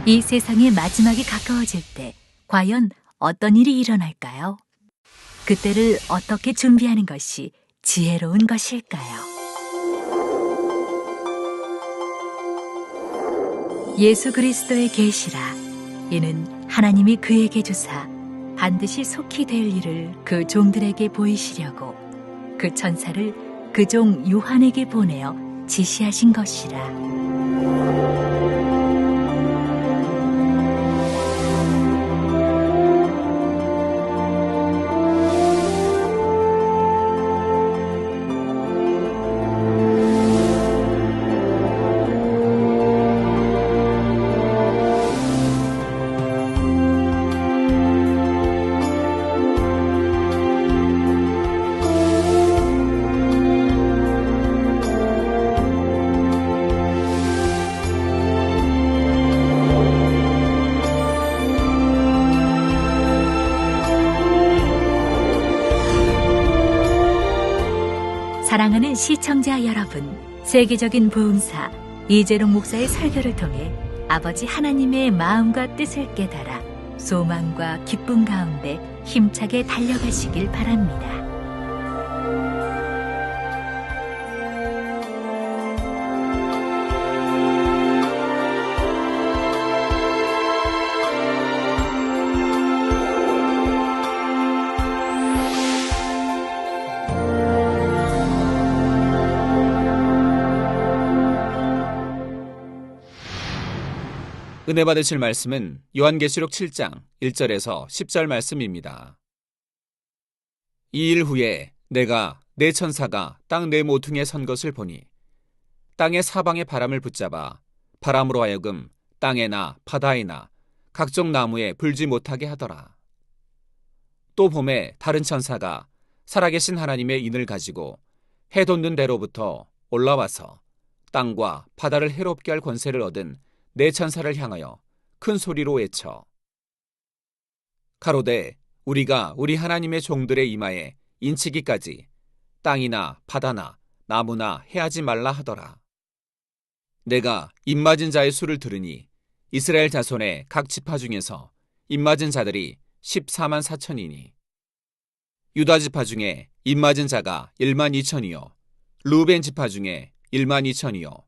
이 세상의 마지막이 가까워질 때 과연 어떤 일이 일어날까요? 그때를 어떻게 준비하는 것이 지혜로운 것일까요? 예수 그리스도의 계시라. 이는 하나님이 그에게 주사 반드시 속히 될 일을 그 종들에게 보이시려고 그 천사를 그 종 요한에게 보내어 지시하신 것이라. 사랑하는 시청자 여러분, 세계적인 부흥사 이재롱 목사의 설교를 통해 아버지 하나님의 마음과 뜻을 깨달아 소망과 기쁨 가운데 힘차게 달려가시길 바랍니다. 은혜 받으실 말씀은 요한계시록 7장 1절에서 10절 말씀입니다. 이 일 후에 내가 네 천사가 땅 네 모퉁이에 선 것을 보니 땅의 사방의 바람을 붙잡아 바람으로 하여금 땅에나 바다에나 각종 나무에 불지 못하게 하더라. 또 봄에 다른 천사가 살아계신 하나님의 인을 가지고 해 돋는 데로부터 올라와서 땅과 바다를 해롭게 할 권세를 얻은 네 천사를 향하여 큰 소리로 외쳐 가로되 우리가 우리 하나님의 종들의 이마에 인치기까지 땅이나 바다나 나무나 해하지 말라 하더라. 내가 입맞은 자의 수를 들으니 이스라엘 자손의 각 지파 중에서 입맞은 자들이 14만 4천이니 유다 지파 중에 입맞은 자가 1만 2천이요 루벤 지파 중에 1만 2천이요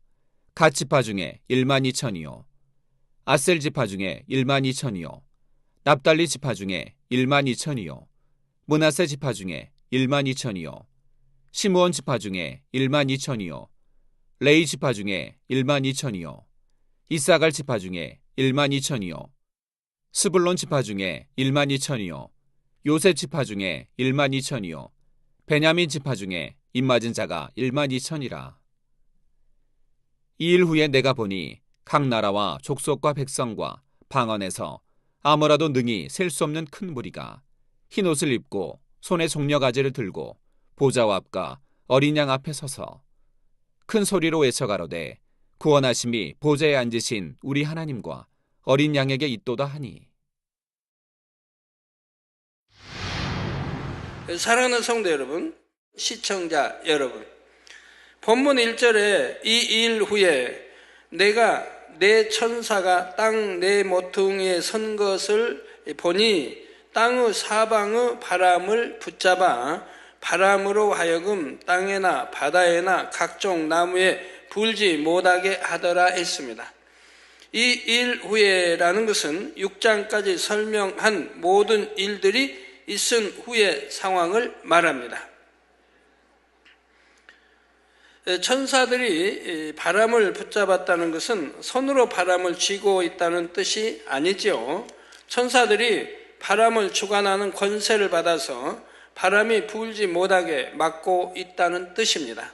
갓 지파 중에 1만 2천이요 아셀 지파 중에 1만 2천이요 납달리 지파 중에 1만 2천이요 므낫세 지파 중에 1만 2천이요 시므온 지파 중에 1만 2천이요 레위 지파 중에 1만 2천이요 이사갈 지파 중에 1만 2천이요 스불론 지파 중에 1만 2천이요 요셉 지파 중에 1만 2천이요 베냐민 지파 중에 입맞은 자가 1만 2천이라. 이 일 후에 내가 보니 각 나라와 족속과 백성과 방언에서 아무라도 능히 셀 수 없는 큰 무리가 흰옷을 입고 손에 종려가지를 들고 보좌와 앞과 어린 양 앞에 서서 큰 소리로 외쳐 가로되 구원하심이 보좌에 앉으신 우리 하나님과 어린 양에게 있도다 하니. 사랑하는 성도 여러분, 시청자 여러분, 본문 1절에 이 일 후에 내가 네 천사가 땅 네 모퉁이에 선 것을 보니 땅의 사방의 바람을 붙잡아 바람으로 하여금 땅에나 바다에나 각종 나무에 불지 못하게 하더라 했습니다. 이 일 후에라는 것은 6장까지 설명한 모든 일들이 있은 후의 상황을 말합니다. 천사들이 바람을 붙잡았다는 것은 손으로 바람을 쥐고 있다는 뜻이 아니죠. 천사들이 바람을 주관하는 권세를 받아서 바람이 불지 못하게 막고 있다는 뜻입니다.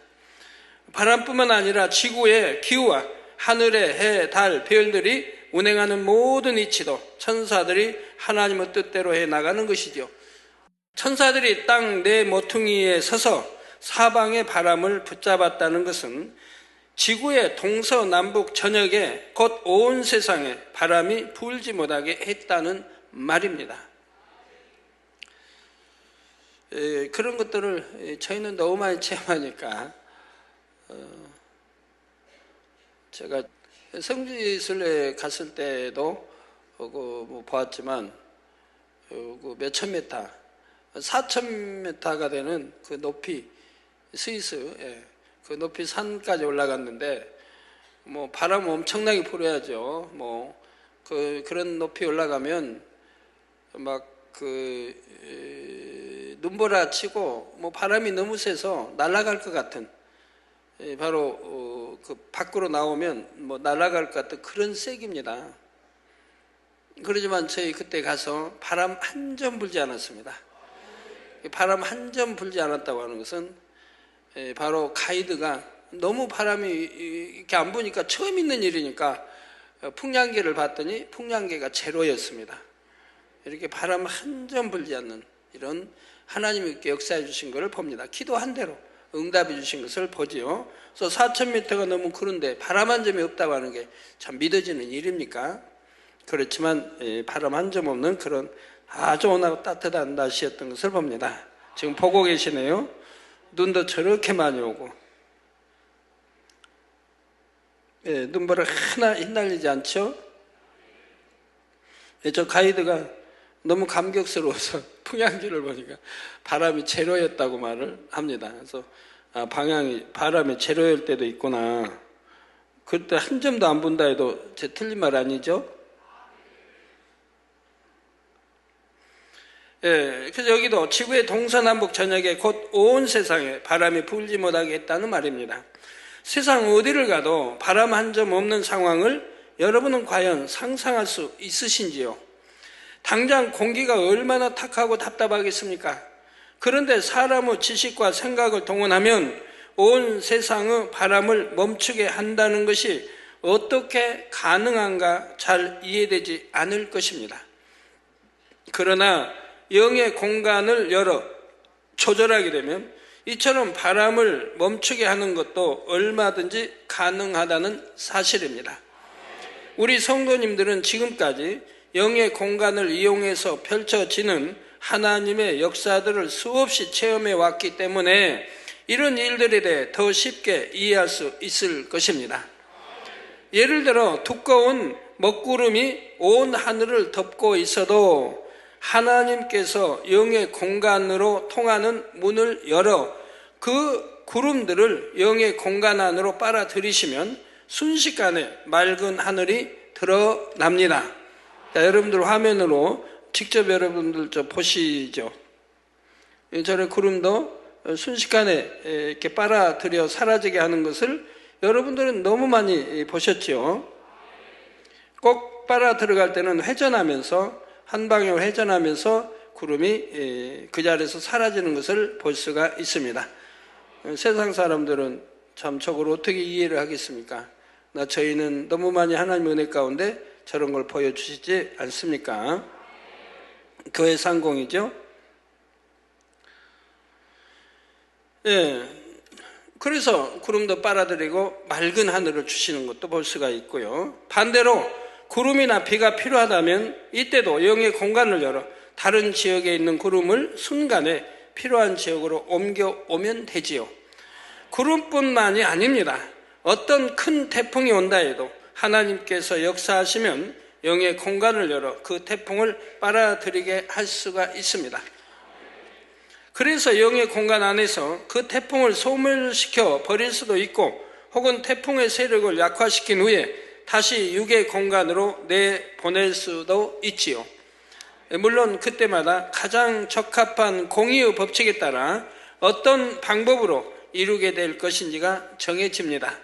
바람뿐만 아니라 지구의 기후와 하늘의 해, 달, 별들이 운행하는 모든 이치도 천사들이 하나님의 뜻대로 해나가는 것이죠. 천사들이 땅 네 모퉁이에 서서 사방의 바람을 붙잡았다는 것은 지구의 동서남북 전역에 곧 온 세상에 바람이 불지 못하게 했다는 말입니다. 그런 것들을 저희는 너무 많이 체험하니까 제가 성지순례 갔을 때도 보았지만 그 몇천 메타, 4천 메타가 되는 그 높이 스위스 그 높이 산까지 올라갔는데 바람 엄청나게 불어야죠. 그런 높이 올라가면 막 눈보라치고 바람이 너무 세서 날아갈 것 같은, 바로 그 밖으로 나오면 날아갈 것 같은 그런 세기입니다. 그러지만 저희 그때 가서 바람 한 점 불지 않았습니다. 바람 한 점 불지 않았다고 하는 것은 바로 가이드가 너무 바람이 이렇게 안 부니까 처음 있는 일이니까 풍량계를 봤더니 풍량계가 제로였습니다. 이렇게 바람 한 점 불지 않는 이런 하나님이 이렇게 역사해 주신 것을 봅니다. 기도한 대로 응답해 주신 것을 보지요. 그래서 4,000m가 넘은 그런데 바람 한 점이 없다고 하는 게 참 믿어지는 일입니까? 그렇지만 바람 한 점 없는 그런 아주 온화하고 따뜻한 날씨였던 것을 봅니다. 지금 보고 계시네요. 눈도 저렇게 많이 오고 눈보라 하나 흩날리지 않죠? 저 가이드가 너무 감격스러워서 풍향기를 보니까 바람이 제로였다고 말을 합니다. 그래서 바람이 제로일 때도 있구나. 그때 한 점도 안 분다 해도 제 틀린 말 아니죠? 그래서 여기도 지구의 동서남북 전역에 곧 온 세상에 바람이 불지 못하게 했다는 말입니다. 세상 어디를 가도 바람 한 점 없는 상황을 여러분은 과연 상상할 수 있으신지요? 당장 공기가 얼마나 탁하고 답답하겠습니까? 그런데 사람의 지식과 생각을 동원하면 온 세상의 바람을 멈추게 한다는 것이 어떻게 가능한가 잘 이해되지 않을 것입니다. 그러나 영의 공간을 열어 조절하게 되면 이처럼 바람을 멈추게 하는 것도 얼마든지 가능하다는 사실입니다. 우리 성도님들은 지금까지 영의 공간을 이용해서 펼쳐지는 하나님의 역사들을 수없이 체험해 왔기 때문에 이런 일들에 대해 더 쉽게 이해할 수 있을 것입니다. 예를 들어 두꺼운 먹구름이 온 하늘을 덮고 있어도 하나님께서 영의 공간으로 통하는 문을 열어 그 구름들을 영의 공간 안으로 빨아들이시면 순식간에 맑은 하늘이 드러납니다. 자, 여러분들 화면으로 직접 여러분들 보시죠. 저런 구름도 순식간에 이렇게 빨아들여 사라지게 하는 것을 여러분들은 너무 많이 보셨죠. 꼭 빨아 들어갈 때는 회전하면서 한 방향으로 회전하면서 구름이 그 자리에서 사라지는 것을 볼 수가 있습니다. 세상 사람들은 참 저걸 어떻게 이해를 하겠습니까? 저희는 너무 많이 하나님 은혜 가운데 저런 걸 보여주시지 않습니까? 교회 상공이죠. 그래서 구름도 빨아들이고 맑은 하늘을 주시는 것도 볼 수가 있고요. 반대로 구름이나 비가 필요하다면 이때도 영의 공간을 열어 다른 지역에 있는 구름을 순간에 필요한 지역으로 옮겨오면 되지요. 구름뿐만이 아닙니다. 어떤 큰 태풍이 온다 해도 하나님께서 역사하시면 영의 공간을 열어 그 태풍을 빨아들이게 할 수가 있습니다. 그래서 영의 공간 안에서 그 태풍을 소멸시켜 버릴 수도 있고 혹은 태풍의 세력을 약화시킨 후에 다시 육의 공간으로 내보낼 수도 있지요. 물론 그때마다 가장 적합한 공의의 법칙에 따라 어떤 방법으로 이루게 될 것인지가 정해집니다.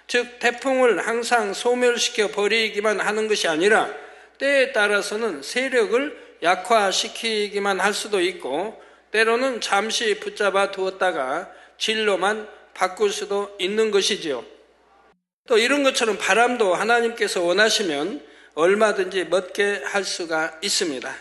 즉 태풍을 항상 소멸시켜 버리기만 하는 것이 아니라 때에 따라서는 세력을 약화시키기만 할 수도 있고 때로는 잠시 붙잡아 두었다가 진로만 바꿀 수도 있는 것이지요. 또 이런 것처럼 바람도 하나님께서 원하시면 얼마든지 멎게 할 수가 있습니다.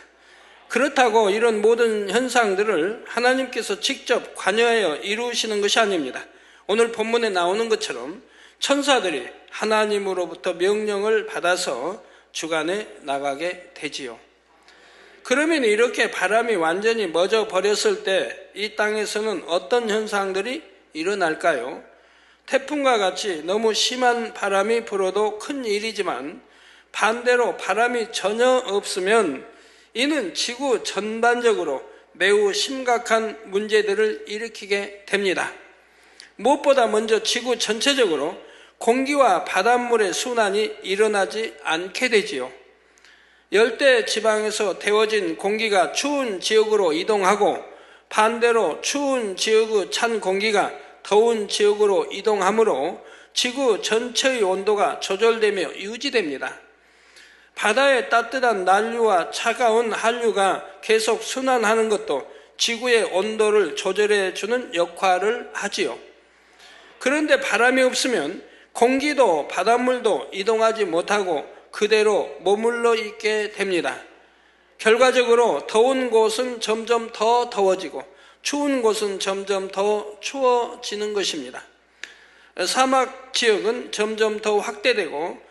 그렇다고 이런 모든 현상들을 하나님께서 직접 관여하여 이루시는 것이 아닙니다. 오늘 본문에 나오는 것처럼 천사들이 하나님으로부터 명령을 받아서 주관해 나가게 되지요. 그러면 이렇게 바람이 완전히 멎어 버렸을 때 이 땅에서는 어떤 현상들이 일어날까요? 태풍과 같이 너무 심한 바람이 불어도 큰 일이지만 반대로 바람이 전혀 없으면 이는 지구 전반적으로 매우 심각한 문제들을 일으키게 됩니다. 무엇보다 먼저 지구 전체적으로 공기와 바닷물의 순환이 일어나지 않게 되지요. 열대 지방에서 데워진 공기가 추운 지역으로 이동하고 반대로 추운 지역의 찬 공기가 더운 지역으로 이동하므로 지구 전체의 온도가 조절되며 유지됩니다. 바다의 따뜻한 난류와 차가운 한류가 계속 순환하는 것도 지구의 온도를 조절해 주는 역할을 하지요. 그런데 바람이 없으면 공기도 바닷물도 이동하지 못하고 그대로 머물러 있게 됩니다. 결과적으로 더운 곳은 점점 더 더워지고 추운 곳은 점점 더 추워지는 것입니다. 사막 지역은 점점 더 확대되고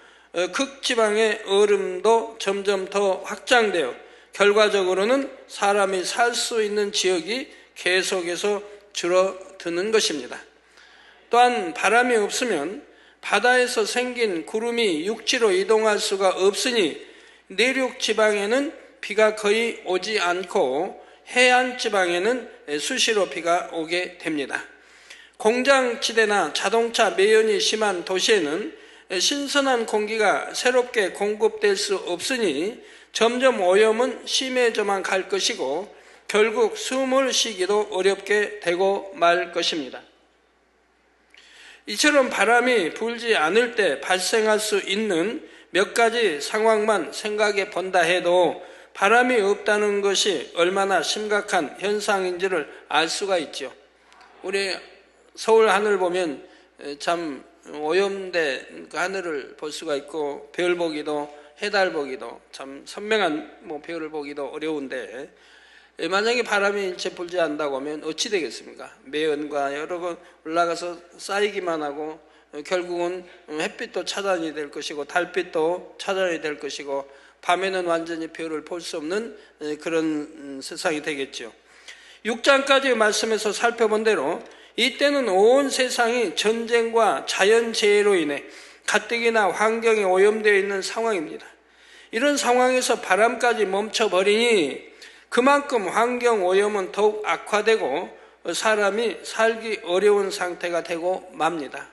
극지방의 얼음도 점점 더 확장되어 결과적으로는 사람이 살 수 있는 지역이 계속해서 줄어드는 것입니다. 또한 바람이 없으면 바다에서 생긴 구름이 육지로 이동할 수가 없으니 내륙 지방에는 비가 거의 오지 않고 해안 지방에는 수시로 비가 오게 됩니다. 공장지대나 자동차 매연이 심한 도시에는 신선한 공기가 새롭게 공급될 수 없으니 점점 오염은 심해져만 갈 것이고 결국 숨을 쉬기도 어렵게 되고 말 것입니다. 이처럼 바람이 불지 않을 때 발생할 수 있는 몇 가지 상황만 생각해 본다 해도 바람이 없다는 것이 얼마나 심각한 현상인지를 알 수가 있죠. 우리 서울 하늘 보면 참 오염된 그 하늘을 볼 수가 있고 별 보기도 해달 보기도 참 선명한 별을 보기도 어려운데 만약에 바람이 일체 불지 않는다고 하면 어찌 되겠습니까? 매연과 여러 번 올라가서 쌓이기만 하고 결국은 햇빛도 차단이 될 것이고 달빛도 차단이 될 것이고 밤에는 완전히 별을 볼 수 없는 그런 세상이 되겠죠. 6장까지의 말씀에서 살펴본 대로 이때는 온 세상이 전쟁과 자연재해로 인해 가뜩이나 환경이 오염되어 있는 상황입니다. 이런 상황에서 바람까지 멈춰버리니 그만큼 환경 오염은 더욱 악화되고 사람이 살기 어려운 상태가 되고 맙니다.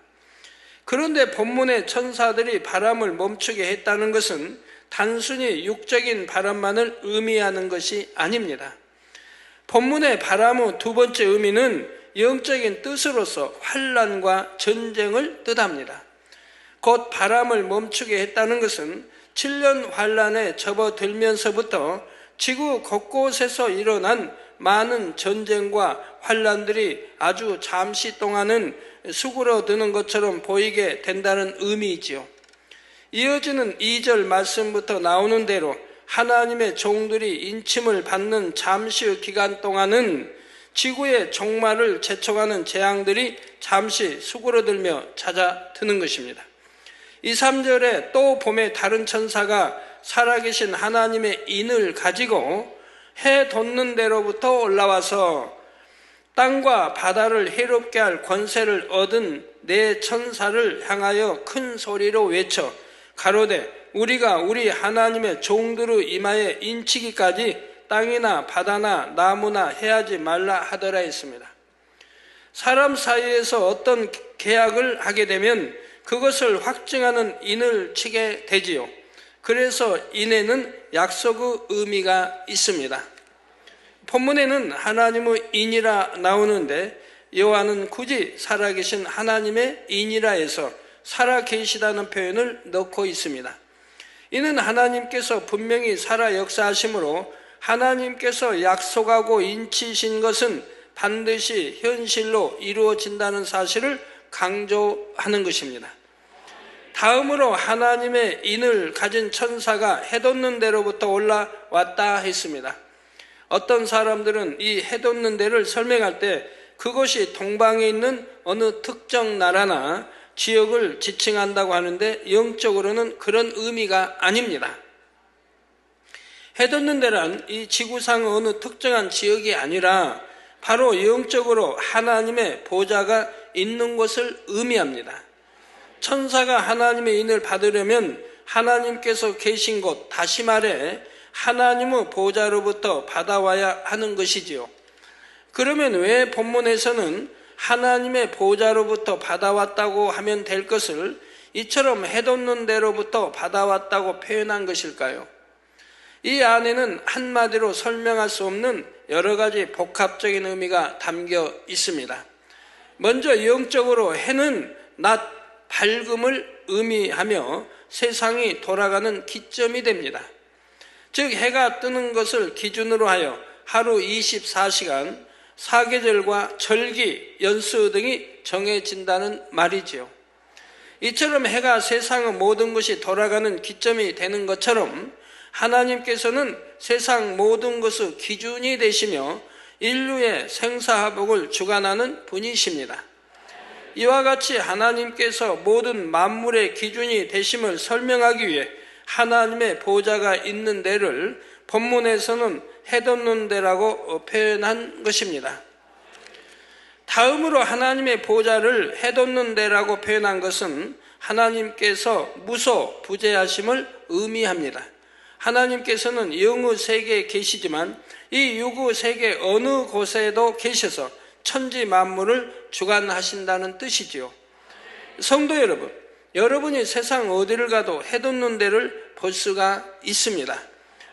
그런데 본문의 천사들이 바람을 멈추게 했다는 것은 단순히 육적인 바람만을 의미하는 것이 아닙니다. 본문의 바람의 두 번째 의미는 영적인 뜻으로서 환난과 전쟁을 뜻합니다. 곧 바람을 멈추게 했다는 것은 7년 환난에 접어들면서부터 지구 곳곳에서 일어난 많은 전쟁과 환난들이 아주 잠시 동안은 수그러드는 것처럼 보이게 된다는 의미이지요. 이어지는 2절 말씀부터 나오는 대로 하나님의 종들이 인침을 받는 잠시의 기간 동안은 지구의 종말을 재촉하는 재앙들이 잠시 수그러들며 찾아드는 것입니다. 이 3절에 또 봄에 다른 천사가 살아계신 하나님의 인을 가지고 해 돋는 데로부터 올라와서 땅과 바다를 해롭게 할 권세를 얻은 네 천사를 향하여 큰 소리로 외쳐 가로되 우리가 우리 하나님의 종들의 이마에 인치기까지 땅이나 바다나 나무나 해하지 말라 하더라 했습니다. 사람 사이에서 어떤 계약을 하게 되면 그것을 확증하는 인을 치게 되지요. 그래서 인에는 약속의 의미가 있습니다. 본문에는 하나님의 인이라 나오는데 요한은 굳이 살아계신 하나님의 인이라 해서 살아계시다는 표현을 넣고 있습니다. 이는 하나님께서 분명히 살아 역사하심으로 하나님께서 약속하고 인치신 것은 반드시 현실로 이루어진다는 사실을 강조하는 것입니다. 다음으로 하나님의 인을 가진 천사가 해돋는 데로부터 올라왔다 했습니다. 어떤 사람들은 이 해돋는 데를 설명할 때 그것이 동방에 있는 어느 특정 나라나 지역을 지칭한다고 하는데 영적으로는 그런 의미가 아닙니다. 해돋는 데란 이 지구상 어느 특정한 지역이 아니라 바로 영적으로 하나님의 보좌가 있는 것을 의미합니다. 천사가 하나님의 인을 받으려면 하나님께서 계신 곳, 다시 말해 하나님의 보좌로부터 받아와야 하는 것이지요. 그러면 왜 본문에서는 하나님의 보좌로부터 받아왔다고 하면 될 것을 이처럼 해돋는 데로부터 받아왔다고 표현한 것일까요? 이 안에는 한마디로 설명할 수 없는 여러 가지 복합적인 의미가 담겨 있습니다. 먼저 영적으로 해는 낮 밝음을 의미하며 세상이 돌아가는 기점이 됩니다. 즉 해가 뜨는 것을 기준으로 하여 하루 24시간, 사계절과 절기, 연수 등이 정해진다는 말이지요. 이처럼 해가 세상의 모든 것이 돌아가는 기점이 되는 것처럼 하나님께서는 세상 모든 것의 기준이 되시며 인류의 생사화복을 주관하는 분이십니다. 이와 같이 하나님께서 모든 만물의 기준이 되심을 설명하기 위해 하나님의 보좌가 있는 데를 본문에서는 해돋는 데라고 표현한 것입니다. 다음으로 하나님의 보좌를 해돋는 데라고 표현한 것은 하나님께서 무소 부재하심을 의미합니다. 하나님께서는 영의 세계에 계시지만 이 육의 세계 어느 곳에도 계셔서 천지 만물을 주관하신다는 뜻이지요. 성도 여러분, 여러분이 세상 어디를 가도 해돋는 데를 볼 수가 있습니다.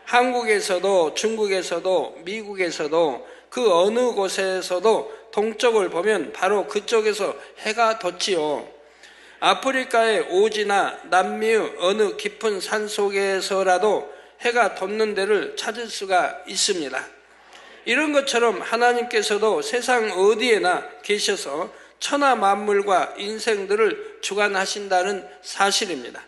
한국에서도 중국에서도 미국에서도 그 어느 곳에서도 동쪽을 보면 바로 그쪽에서 해가 돋지요. 아프리카의 오지나 남미의 어느 깊은 산 속에서라도 해가 돋는 데를 찾을 수가 있습니다. 이런 것처럼 하나님께서도 세상 어디에나 계셔서 천하 만물과 인생들을 주관하신다는 사실입니다.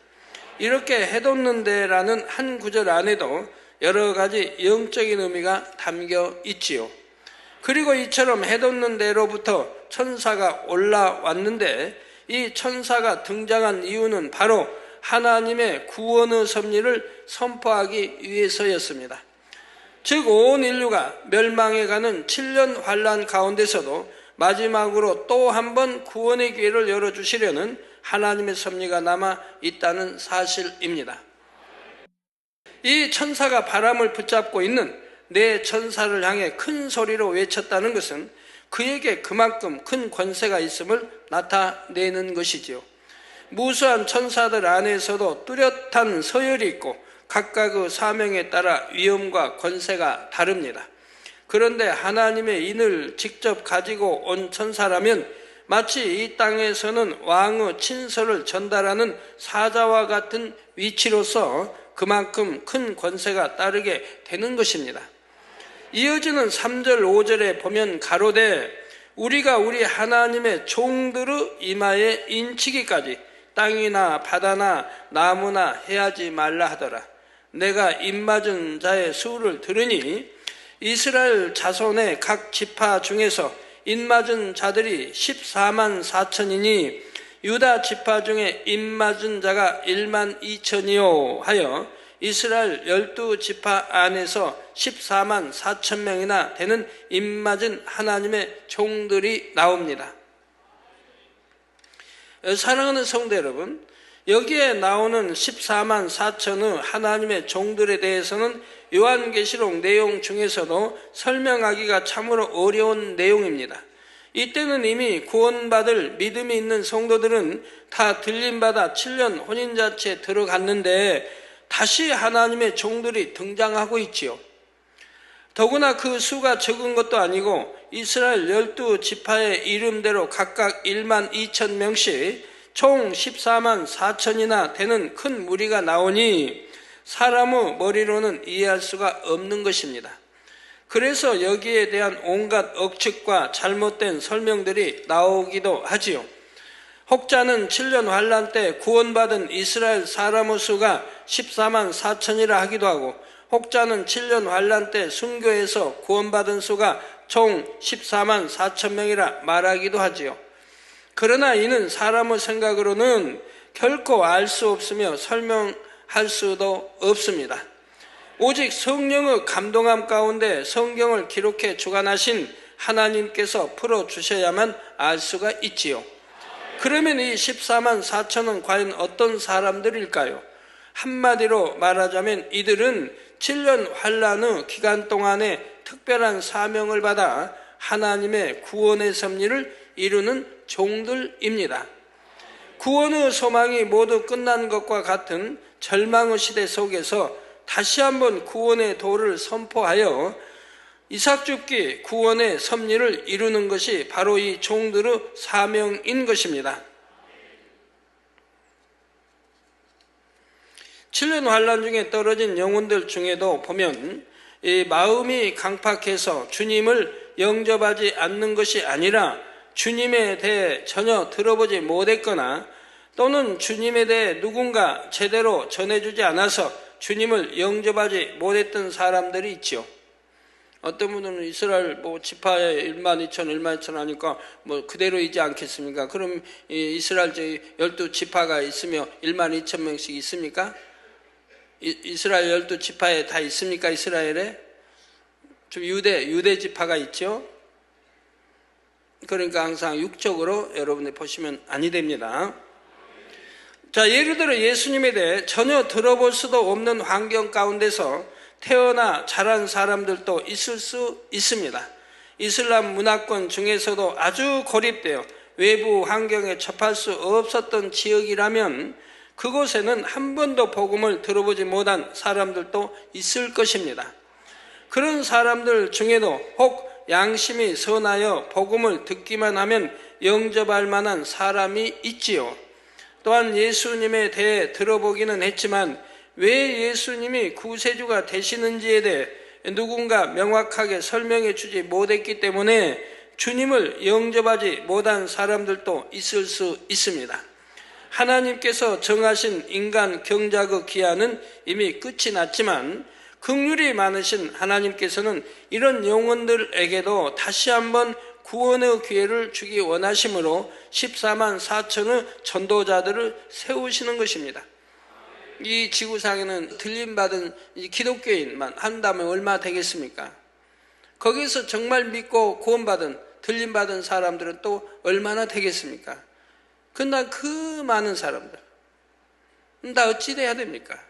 이렇게 해돋는 데라는 한 구절 안에도 여러 가지 영적인 의미가 담겨 있지요. 그리고 이처럼 해돋는 데로부터 천사가 올라왔는데 이 천사가 등장한 이유는 바로 하나님의 구원의 섭리를 선포하기 위해서였습니다. 즉 온 인류가 멸망해 가는 7년 환란 가운데서도 마지막으로 또 한 번 구원의 기회를 열어주시려는 하나님의 섭리가 남아 있다는 사실입니다. 이 천사가 바람을 붙잡고 있는 네 천사를 향해 큰 소리로 외쳤다는 것은 그에게 그만큼 큰 권세가 있음을 나타내는 것이지요. 무수한 천사들 안에서도 뚜렷한 서열이 있고 각각의 사명에 따라 위엄과 권세가 다릅니다. 그런데 하나님의 인을 직접 가지고 온 천사라면 마치 이 땅에서는 왕의 친서를 전달하는 사자와 같은 위치로서 그만큼 큰 권세가 따르게 되는 것입니다. 이어지는 3절 5절에 보면 가로되 우리가 우리 하나님의 종들의 이마에 인치기까지 땅이나 바다나 나무나 해하지 말라 하더라. 내가 입맞은 자의 수를 들으니 이스라엘 자손의 각 지파 중에서 입맞은 자들이 14만 4천이니 유다 지파 중에 입맞은 자가 1만 2천이요 하여 이스라엘 12지파 안에서 14만 4천 명이나 되는 입맞은 하나님의 종들이 나옵니다. 사랑하는 성도 여러분, 여기에 나오는 14만 4천의 하나님의 종들에 대해서는 요한계시록 내용 중에서도 설명하기가 참으로 어려운 내용입니다. 이때는 이미 구원받을 믿음이 있는 성도들은 다 들림받아 7년 혼인잔치에 들어갔는데 다시 하나님의 종들이 등장하고 있지요. 더구나 그 수가 적은 것도 아니고 이스라엘 12지파의 이름대로 각각 1만 2천 명씩 총 14만 4천이나 되는 큰 무리가 나오니 사람의 머리로는 이해할 수가 없는 것입니다. 그래서 여기에 대한 온갖 억측과 잘못된 설명들이 나오기도 하지요. 혹자는 7년 환란 때 구원받은 이스라엘 사람의 수가 14만 4천이라 하기도 하고 혹자는 7년 환란 때 순교해서 구원받은 수가 총 14만 4천 명이라 말하기도 하지요. 그러나 이는 사람의 생각으로는 결코 알 수 없으며 설명할 수도 없습니다. 오직 성령의 감동함 가운데 성경을 기록해 주관하신 하나님께서 풀어주셔야만 알 수가 있지요. 그러면 이 14만 4천은 과연 어떤 사람들일까요? 한마디로 말하자면 이들은 7년 환란 후 기간 동안에 특별한 사명을 받아 하나님의 구원의 섭리를 이루는 종들입니다. 구원 후 소망이 모두 끝난 것과 같은 절망의 시대 속에서 다시 한번 구원의 도를 선포하여 이삭죽기 구원의 섭리를 이루는 것이 바로 이 종들의 사명인 것입니다. 7년 환란 중에 떨어진 영혼들 중에도 보면 이 마음이 강팍해서 주님을 영접하지 않는 것이 아니라 주님에 대해 전혀 들어보지 못했거나 또는 주님에 대해 누군가 제대로 전해주지 않아서 주님을 영접하지 못했던 사람들이 있죠. 어떤 분은 이스라엘 지파에 1만 2천, 1만 2천 하니까 그대로이지 않겠습니까? 그럼 이스라엘 12지파가 있으며 1만 2천 명씩 있습니까? 이스라엘 12지파에 다 있습니까? 이스라엘에? 좀 유대 지파가 있죠? 그러니까 항상 육적으로 여러분이 보시면 아니 됩니다. 자, 예를 들어 예수님에 대해 전혀 들어볼 수도 없는 환경 가운데서 태어나 자란 사람들도 있을 수 있습니다. 이슬람 문화권 중에서도 아주 고립되어 외부 환경에 접할 수 없었던 지역이라면 그곳에는 한 번도 복음을 들어보지 못한 사람들도 있을 것입니다. 그런 사람들 중에도 혹 양심이 선하여 복음을 듣기만 하면 영접할 만한 사람이 있지요. 또한 예수님에 대해 들어보기는 했지만 왜 예수님이 구세주가 되시는지에 대해 누군가 명확하게 설명해 주지 못했기 때문에 주님을 영접하지 못한 사람들도 있을 수 있습니다. 하나님께서 정하신 인간 경작의 기한은 이미 끝이 났지만 긍휼이 많으신 하나님께서는 이런 영혼들에게도 다시 한번 구원의 기회를 주기 원하심으로 14만 4천의 전도자들을 세우시는 것입니다. 이 지구상에는 들림받은 기독교인만 한다면 얼마 되겠습니까? 거기서 정말 믿고 구원받은 들림받은 사람들은 또 얼마나 되겠습니까? 그러나 그 많은 사람들 다 어찌 돼야 됩니까?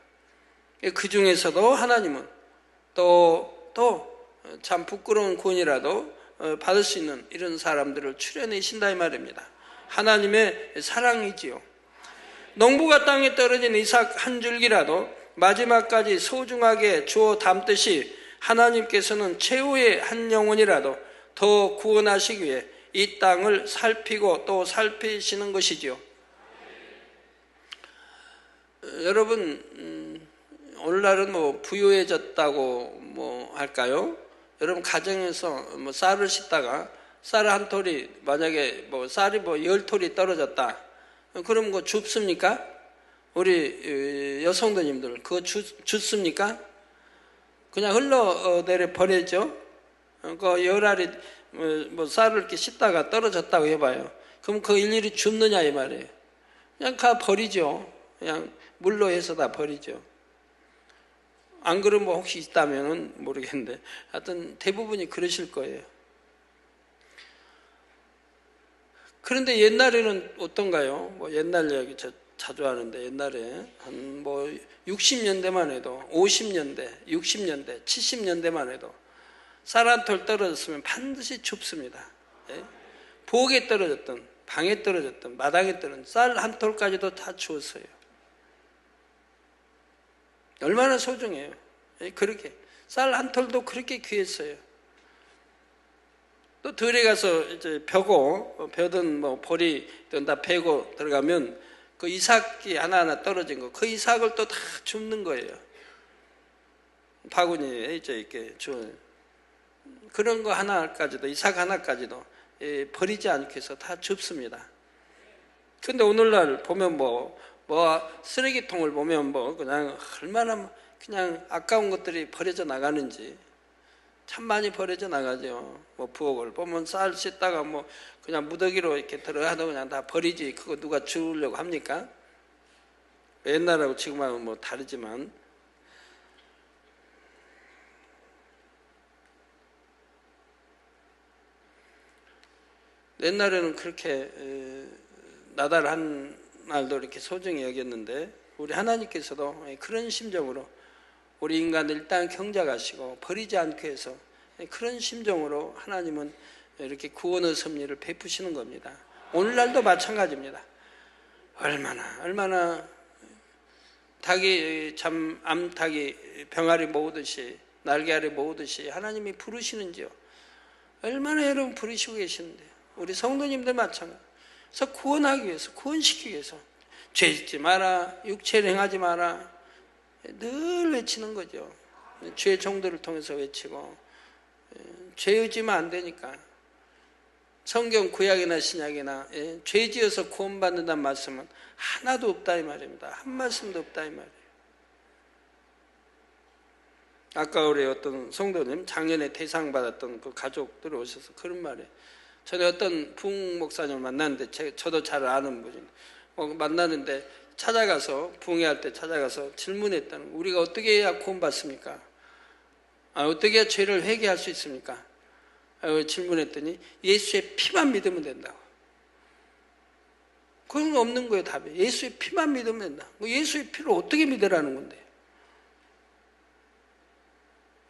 그 중에서도 하나님은 또 참 부끄러운 구원이라도 받을 수 있는 이런 사람들을 출연하신다 이 말입니다. 하나님의 사랑이지요. 농부가 땅에 떨어진 이삭 한 줄기라도 마지막까지 소중하게 주워 담듯이 하나님께서는 최후의 한 영혼이라도 더 구원하시기 위해 이 땅을 살피고 또 살피시는 것이지요. 여러분 오늘날은 부유해졌다고 할까요? 여러분 가정에서 쌀을 씻다가 쌀 한 톨이 만약에 쌀이 10톨이 떨어졌다. 그럼 줍습니까? 우리 여성도님들 그거 줍습니까? 그냥 흘러내려 버리죠. 그 열알이 쌀을 이렇게 씻다가 떨어졌다고 해봐요. 그럼 그 일일이 줍느냐 이 말이에요. 그냥 가 버리죠. 그냥 물로 해서 다 버리죠. 안 그러면 혹시 있다면은 모르겠는데 하여튼 대부분이 그러실 거예요. 그런데 옛날에는 어떤가요? 옛날 이야기 자주 하는데 옛날에 한 60년대만 해도 50년대, 60년대, 70년대만 해도 쌀 한 톨 떨어졌으면 반드시 줍습니다. 예? 부엌에 떨어졌던, 방에 떨어졌던, 마당에 떨어졌던 쌀 한 톨까지도 다 주었어요. 얼마나 소중해요. 예? 그렇게 쌀 한 톨도 그렇게 귀했어요. 또 들에 가서 이제 벼든 보리든 다 베고 들어가면 그 이삭이 하나하나 떨어진 거, 그 이삭을 또 다 줍는 거예요. 바구니에 이제 이렇게 그런 거 하나까지도, 이삭 하나까지도 버리지 않기 위해서 다 줍습니다. 근데 오늘날 보면 쓰레기통을 보면 그냥 얼마나 그냥 아까운 것들이 버려져 나가는지 참 많이 버려져 나가죠. 부엌을 보면 쌀 씻다가 그냥 무더기로 이렇게 들어가도 그냥 다 버리지. 그거 누가 주려고 합니까? 옛날하고 지금하고 다르지만. 옛날에는 그렇게 나달한 날도 이렇게 소중히 여겼는데 우리 하나님께서도 그런 심정으로 우리 인간들 일단 경작하시고 버리지 않기 위해서 그런 심정으로 하나님은 이렇게 구원의 섭리를 베푸시는 겁니다. 오늘날도 마찬가지입니다. 얼마나 닭이 암탉이 병아리 모으듯이 날개알이 모으듯이 하나님이 부르시는지요. 얼마나 여러분 부르시고 계시는데요. 우리 성도님들 마찬가지. 그래서 구원하기 위해서, 구원시키기 위해서 죄 짓지 마라, 육체를 행하지 마라 늘 외치는 거죠. 죄 정도를 통해서 외치고 죄 지으면 안 되니까 성경 구약이나 신약이나 죄 지어서 구원받는다는 말씀은 하나도 없다 이 말입니다. 한 말씀도 없다 이 말이에요. 아까 우리 어떤 성도님 작년에 대상 받았던 그 가족들이 오셔서 그런 말이에요. 전에 어떤 부흥 목사님을 만났는데 저도 잘 아는 분인데 만나는데 찾아가서 부흥회할 때 찾아가서 질문했다는 거예요. 우리가 어떻게 해야 구원받습니까? 어떻게 해야 죄를 회개할 수 있습니까? 질문했더니 예수의 피만 믿으면 된다고. 그런 거 없는 거예요. 답이. 예수의 피만 믿으면 된다. 예수의 피를 어떻게 믿으라는 건데?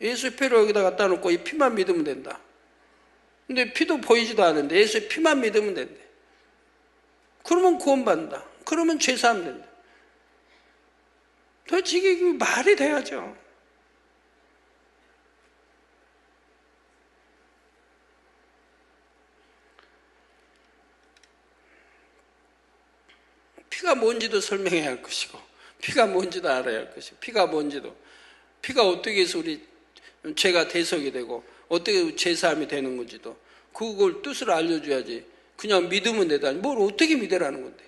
예수의 피를 여기다 갖다 놓고 이 피만 믿으면 된다. 근데 피도 보이지도 않은데 예수의 피만 믿으면 된대. 그러면 구원받는다. 그러면 죄사함 된다. 도대체 이게 말이 돼야죠. 피가 뭔지도 설명해야 할 것이고 피가 뭔지도 알아야 할 것이고 피가 어떻게 해서 우리 죄가 대속이 되고 어떻게 죄사함이 되는 건지도 그걸 뜻을 알려줘야지. 그냥 믿으면 되다니 뭘 어떻게 믿으라는 건데.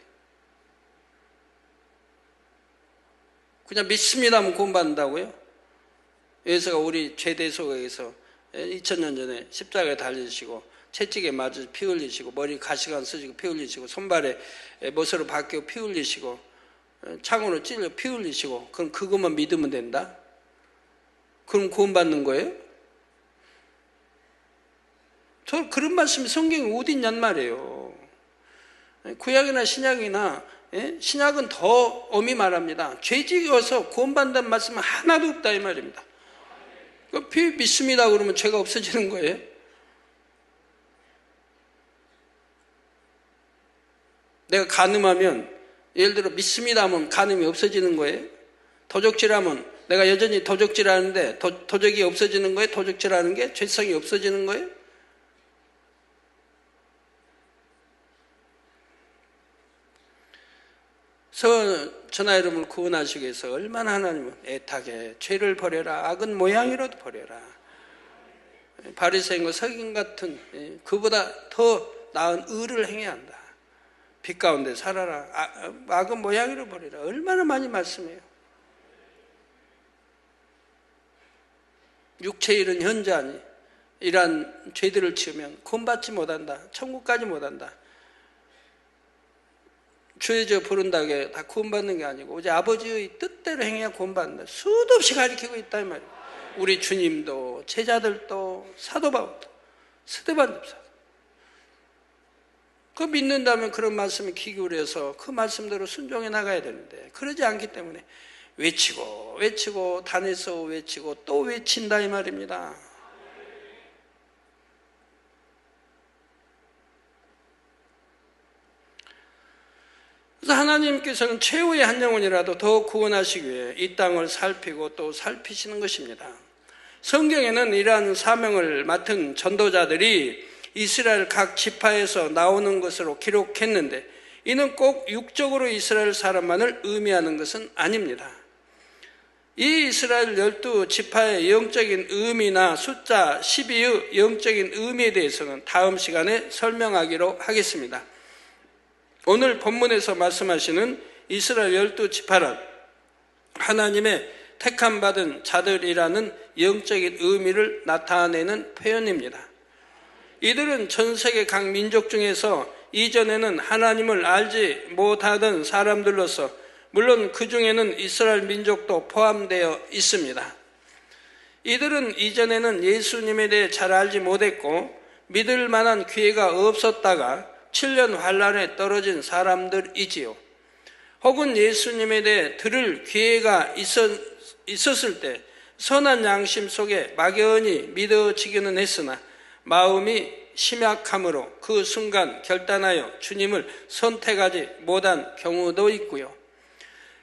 그냥 믿습니다 하면 구원받는다고요? 예수가 우리 죄 대속에 의해서 2000년 전에 십자가에 달리시고 채찍에 맞으셔서 피 흘리시고 머리 가시관 쓰시고 피 흘리시고 손발에 못으로 박히고 피 흘리시고 창으로 찔려 피 흘리시고 그럼 그것만 믿으면 된다? 그럼 구원받는 거예요? 저 그런 말씀이 성경에 어디 있냔 말이에요. 구약이나 신약이나 신약은 더 엄히 말합니다. 죄 지어서 구원받는다는 말씀은 하나도 없다 이 말입니다. 피 믿습니다 그러면 죄가 없어지는 거예요? 내가 간음하면 예를 들어 믿습니다 하면 간음이 없어지는 거예요? 도적질하면 내가 여전히 도적질하는데 도적이 없어지는 거예요? 도적질하는 게 죄성이 없어지는 거예요? 저나 여러분을 구원하시기 위해서 얼마나 하나님은 애타게 죄를 버려라 악은 모양이라도 버려라 바리새인과 서긴 같은 그보다 더 나은 의를 행해야 한다. 빛 가운데 살아라 악은 모양이라도 버려라 얼마나 많이 말씀해요. 육체의 일은 현저하니 이러한 죄들을 지으면 구원받지 못한다. 천국까지 못한다. 주의 저 부른다고 다 구원받는 게 아니고 오직 아버지의 뜻대로 행해야 구원받는다. 수도 없이 가르치고 있다 이 말이에요. 우리 주님도 제자들도 사도 바울도 스데반 집사 그 믿는다면 그런 말씀에 귀 기울여서 그 말씀대로 순종해 나가야 되는데 그러지 않기 때문에 외치고 단에서 외치고 또 외친다 이 말입니다. 그래서 하나님께서는 최후의 한 영혼이라도 더 구원하시기 위해 이 땅을 살피고 또 살피시는 것입니다. 성경에는 이러한 사명을 맡은 전도자들이 이스라엘 각 지파에서 나오는 것으로 기록했는데 이는 꼭 육적으로 이스라엘 사람만을 의미하는 것은 아닙니다. 이 이스라엘 12지파의 영적인 의미나 숫자 12의 영적인 의미에 대해서는 다음 시간에 설명하기로 하겠습니다. 오늘 본문에서 말씀하시는 이스라엘 12지파란 하나님의 택함받은 자들이라는 영적인 의미를 나타내는 표현입니다. 이들은 전 세계 각 민족 중에서 이전에는 하나님을 알지 못하던 사람들로서 물론 그 중에는 이스라엘 민족도 포함되어 있습니다. 이들은 이전에는 예수님에 대해 잘 알지 못했고 믿을 만한 기회가 없었다가 7년 환란에 떨어진 사람들이지요. 혹은 예수님에 대해 들을 기회가 있었을 때 선한 양심 속에 막연히 믿어지기는 했으나 마음이 심약함으로 그 순간 결단하여 주님을 선택하지 못한 경우도 있고요.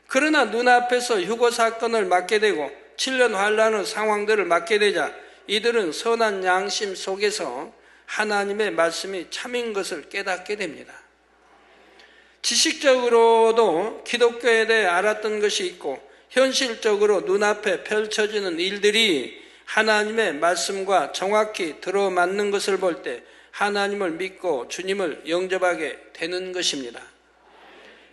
그러나 눈앞에서 휴거 사건을 맡게 되고 7년 환란의 상황들을 맡게 되자 이들은 선한 양심 속에서 하나님의 말씀이 참인 것을 깨닫게 됩니다. 지식적으로도 기독교에 대해 알았던 것이 있고 현실적으로 눈앞에 펼쳐지는 일들이 하나님의 말씀과 정확히 들어맞는 것을 볼 때 하나님을 믿고 주님을 영접하게 되는 것입니다.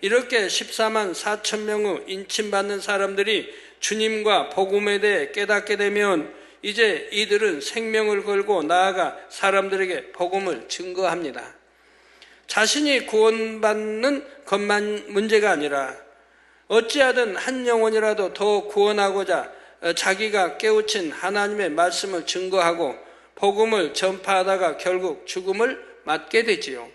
이렇게 14만 4천 명의 인침받는 사람들이 주님과 복음에 대해 깨닫게 되면 이제 이들은 생명을 걸고 나아가 사람들에게 복음을 증거합니다. 자신이 구원받는 것만 문제가 아니라 어찌하든 한 영혼이라도 더 구원하고자 자기가 깨우친 하나님의 말씀을 증거하고 복음을 전파하다가 결국 죽음을 맞게 되지요.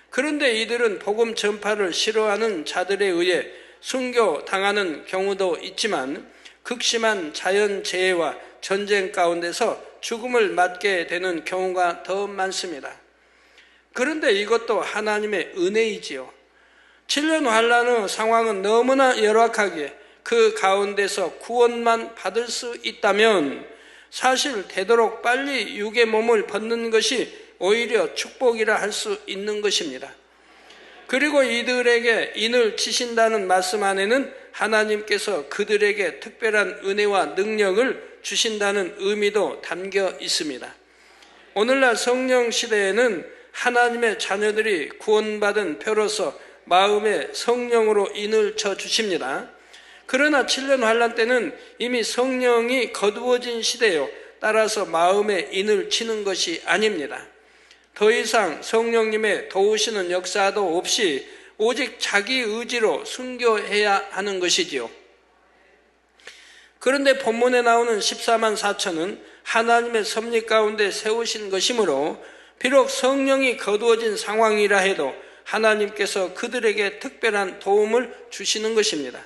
그런데 이들은 복음 전파를 싫어하는 자들에 의해 순교당하는 경우도 있지만 극심한 자연재해와 전쟁 가운데서 죽음을 맞게 되는 경우가 더 많습니다. 그런데 이것도 하나님의 은혜이지요. 7년 환란의 상황은 너무나 열악하기에 그 가운데서 구원만 받을 수 있다면 사실 되도록 빨리 육의 몸을 벗는 것이 오히려 축복이라 할 수 있는 것입니다. 그리고 이들에게 인을 치신다는 말씀 안에는 하나님께서 그들에게 특별한 은혜와 능력을 주신다는 의미도 담겨 있습니다. 오늘날 성령 시대에는 하나님의 자녀들이 구원받은 표로서 마음에 성령으로 인을 쳐 주십니다. 그러나 7년 환란 때는 이미 성령이 거두어진 시대요. 따라서 마음에 인을 치는 것이 아닙니다. 더 이상 성령님의 도우시는 역사도 없이 오직 자기 의지로 순교해야 하는 것이지요. 그런데 본문에 나오는 14만 4천은 하나님의 섭리 가운데 세우신 것이므로 비록 성령이 거두어진 상황이라 해도 하나님께서 그들에게 특별한 도움을 주시는 것입니다.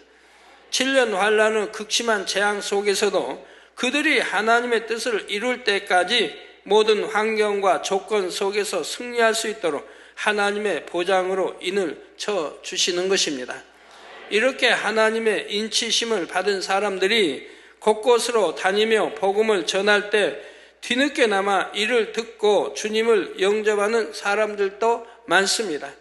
7년 환란의 극심한 재앙 속에서도 그들이 하나님의 뜻을 이룰 때까지 모든 환경과 조건 속에서 승리할 수 있도록 하나님의 보장으로 인을 쳐 주시는 것입니다. 이렇게 하나님의 인치심을 받은 사람들이 곳곳으로 다니며 복음을 전할 때 뒤늦게나마 이를 듣고 주님을 영접하는 사람들도 많습니다.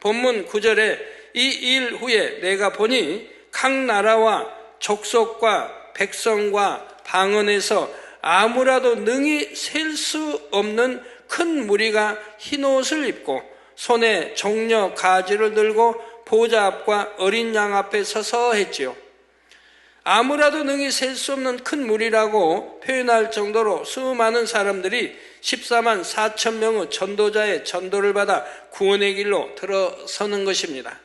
본문 9절에 이 일 후에 내가 보니 각 나라와 족속과 백성과 방언에서 아무라도 능히 셀 수 없는 큰 무리가 흰옷을 입고 손에 종려 가지를 들고 보좌 앞과 어린 양 앞에 서서 했지요. 아무라도 능히 셀 수 없는 큰 무리라고 표현할 정도로 수많은 사람들이 14만 4천 명의 전도자의 전도를 받아 구원의 길로 들어서는 것입니다.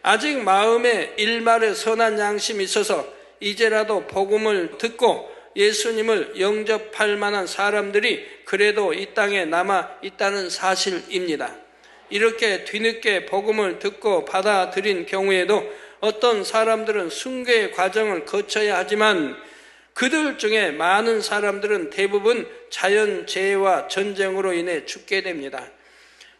아직 마음에 일말의 선한 양심이 있어서 이제라도 복음을 듣고 예수님을 영접할 만한 사람들이 그래도 이 땅에 남아 있다는 사실입니다. 이렇게 뒤늦게 복음을 듣고 받아들인 경우에도 어떤 사람들은 순교의 과정을 거쳐야 하지만 그들 중에 많은 사람들은 대부분 자연재해와 전쟁으로 인해 죽게 됩니다.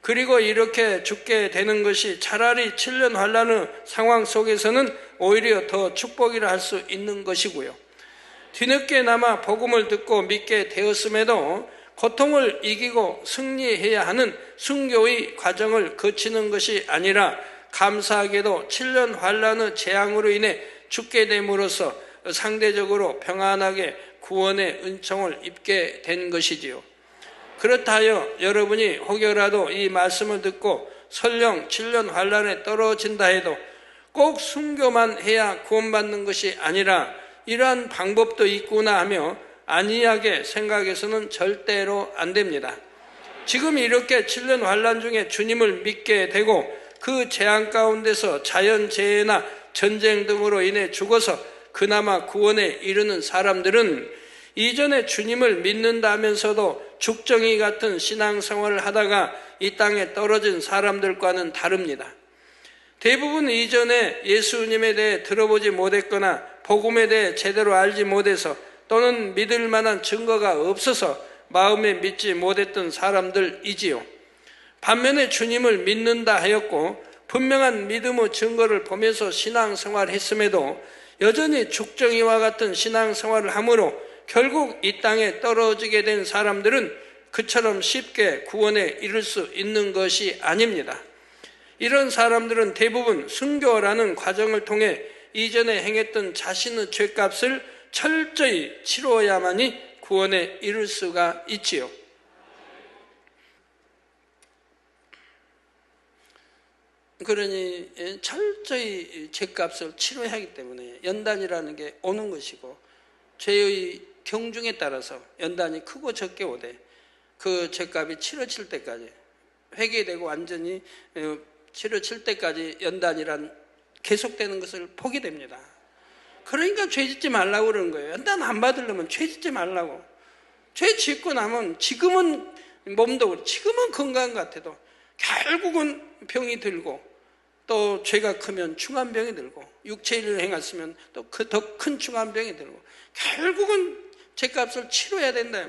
그리고 이렇게 죽게 되는 것이 차라리 7년 환란의 상황 속에서는 오히려 더 축복이라 할 수 있는 것이고요. 뒤늦게나마 복음을 듣고 믿게 되었음에도 고통을 이기고 승리해야 하는 순교의 과정을 거치는 것이 아니라 감사하게도 7년 환란의 재앙으로 인해 죽게 됨으로써 상대적으로 평안하게 구원의 은총을 입게 된 것이지요. 그렇다 하여 여러분이 혹여라도 이 말씀을 듣고 설령 7년 환란에 떨어진다 해도 꼭 순교만 해야 구원받는 것이 아니라 이러한 방법도 있구나 하며 안이하게 생각해서는 절대로 안 됩니다. 지금 이렇게 7년 환란 중에 주님을 믿게 되고 그 재앙 가운데서 자연재해나 전쟁 등으로 인해 죽어서 그나마 구원에 이르는 사람들은 이전에 주님을 믿는다면서도 죽정이 같은 신앙생활을 하다가 이 땅에 떨어진 사람들과는 다릅니다. 대부분 이전에 예수님에 대해 들어보지 못했거나 복음에 대해 제대로 알지 못해서 또는 믿을 만한 증거가 없어서 마음에 믿지 못했던 사람들이지요. 반면에 주님을 믿는다 하였고 분명한 믿음의 증거를 보면서 신앙생활을 했음에도 여전히 죽정이와 같은 신앙생활을 하므로 결국 이 땅에 떨어지게 된 사람들은 그처럼 쉽게 구원에 이를 수 있는 것이 아닙니다. 이런 사람들은 대부분 순교라는 과정을 통해 이전에 행했던 자신의 죄값을 철저히 치루어야만이 구원에 이를 수가 있지요. 그러니 철저히 죄값을 치러야 하기 때문에 연단이라는 게 오는 것이고 죄의 경중에 따라서 연단이 크고 적게 오되 그 죄값이 치러질 때까지 회개되고 완전히 치러질 때까지 연단이란 계속되는 것을 보게 됩니다. 그러니까 죄 짓지 말라고 그러는 거예요. 연단 안 받으려면 죄 짓지 말라고. 죄 짓고 나면 지금은 몸도 그렇고 지금은 건강 같아도 결국은 병이 들고 또 죄가 크면 중환병이 들고 육체일을 행했으면 또 더 큰 중환병이 들고 결국은 죄값을 치러야 된다.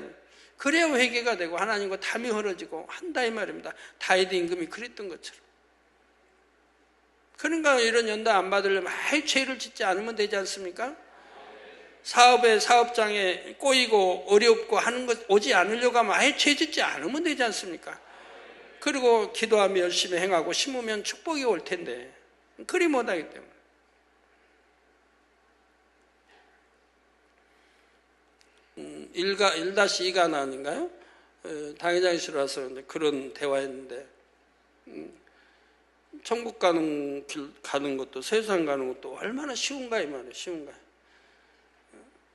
그래야 회개가 되고 하나님과 담이 흐러지고 한다 이 말입니다. 다윗 임금이 그랬던 것처럼. 그러니까 이런 연단 안 받으려면 아예 죄를 짓지 않으면 되지 않습니까? 사업에 사업장에 꼬이고 어렵고 하는 것 오지 않으려고 하면 아예 죄 짓지 않으면 되지 않습니까? 그리고 기도하며 열심히 행하고 심으면 축복이 올 텐데 그리 못하기 때문에. 1-2가 아닌가요? 당회장실에 와서 그런 대화했는데 천국 가는 길 가는 것도 세상 가는 것도 얼마나 쉬운가 이 말이에요. 쉬운가.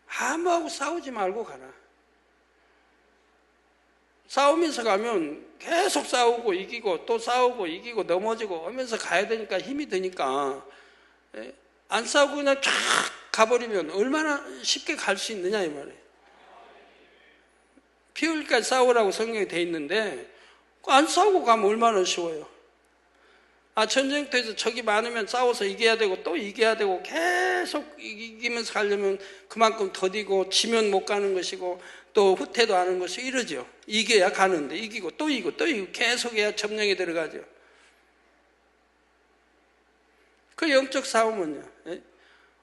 아무하고 싸우지 말고 가라. 싸우면서 가면 계속 싸우고 이기고 또 싸우고 이기고 넘어지고 하면서 가야 되니까 힘이 드니까 안 싸우고 그냥 쫙 가버리면 얼마나 쉽게 갈 수 있느냐 이 말이에요. 피 흘리기까지 싸우라고 성경에 돼 있는데 안 싸우고 가면 얼마나 쉬워요. 전쟁터에서 적이 많으면 싸워서 이겨야 되고 또 이겨야 되고 계속 이기면서 가려면 그만큼 더디고 지면 못 가는 것이고 또 후퇴도 하는 것이 이러죠. 이겨야 가는데 이기고 또 이기고 또 이기고 계속 해야 점령에 들어가죠. 그 영적 싸움은요.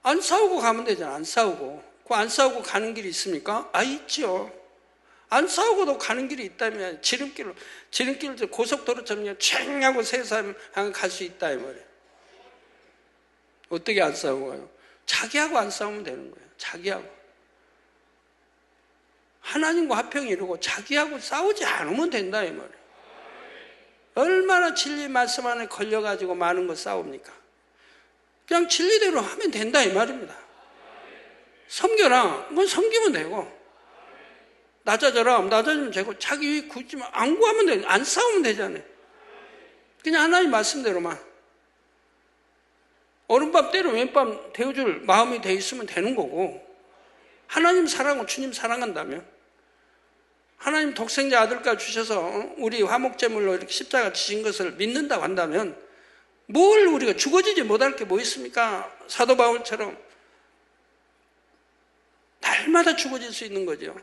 안 싸우고 가면 되잖아. 안 싸우고. 그 안 싸우고 가는 길이 있습니까? 있죠. 안 싸우고도 가는 길이 있다면 지름길로 고속도로처럼 그냥 촤ng 하고 세 사람 갈 수 있다 이 말이에요. 어떻게 안 싸우고 가요? 자기하고 안 싸우면 되는 거예요. 자기하고. 하나님과 화평이 이루고 자기하고 싸우지 않으면 된다 이 말이에요. 얼마나 진리 말씀 안에 걸려가지고 많은 거 싸웁니까? 그냥 진리대로 하면 된다 이 말입니다. 섬겨라. 그건 섬기면 되고 낮아져라. 낮아지면 되고 자기 위 굳지 안 구하면 돼. 안 싸우면 되잖아요. 그냥 하나님 말씀대로만 오른밤 때로 왼밤 데워줄 마음이 돼 있으면 되는 거고 하나님 사랑하고 주님 사랑한다면 하나님 독생자 아들까지 주셔서 우리 화목제물로 이렇게 십자가 지신 것을 믿는다고 한다면 뭘 우리가 죽어지지 못할 게 뭐 있습니까? 사도 바울처럼 날마다 죽어질 수 있는 거죠.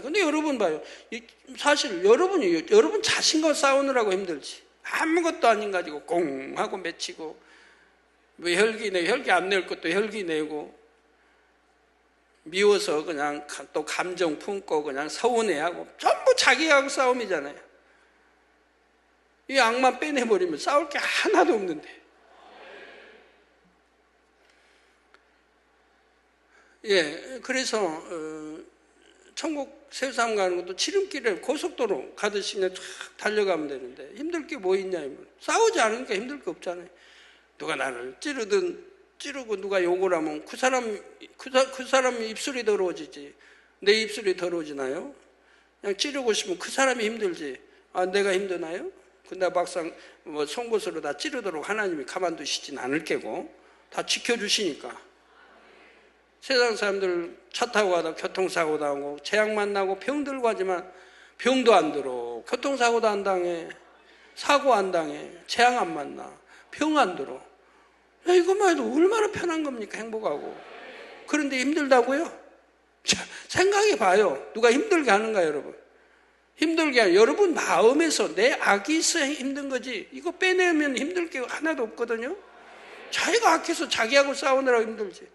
근데 여러분 봐요. 사실 여러분 자신과 싸우느라고 힘들지. 아무것도 아닌 가지고 꽁 하고 맺히고 뭐 혈기 안 낼 것도 혈기 내고 미워서 그냥 또 감정 품고 그냥 서운해하고 전부 자기하고 싸움이잖아요. 이 악만 빼내버리면 싸울 게 하나도 없는데. 그래서 천국 세상 가는 것도 지름길에 고속도로 가듯이 그냥 쫙 달려가면 되는데 힘들 게 뭐 있냐 이면 싸우지 않으니까 힘들 게 없잖아요. 누가 나를 찌르고 누가 욕을 하면 그 사람 입술이 더러워지지 내 입술이 더러워지나요? 그냥 찌르고 싶으면 그 사람이 힘들지 내가 힘드나요? 근데 막상 송곳으로 다 찌르도록 하나님이 가만두시진 않을 게고 다 지켜주시니까. 세상 사람들 차 타고 가다 교통사고 나고 재앙 만나고 병들고 하지만 병도 안 들어, 교통사고도 안 당해, 사고 안 당해, 재앙 안 만나, 병 안 들어. 야, 이것만 해도 얼마나 편한 겁니까? 행복하고. 그런데 힘들다고요? 자, 생각해 봐요. 누가 힘들게 하는가, 여러분? 힘들게 하는, 여러분 마음에서 내 악이 있어야 힘든 거지. 이거 빼내면 힘들 게 하나도 없거든요. 자기가 악해서 자기하고 싸우느라고 힘들지.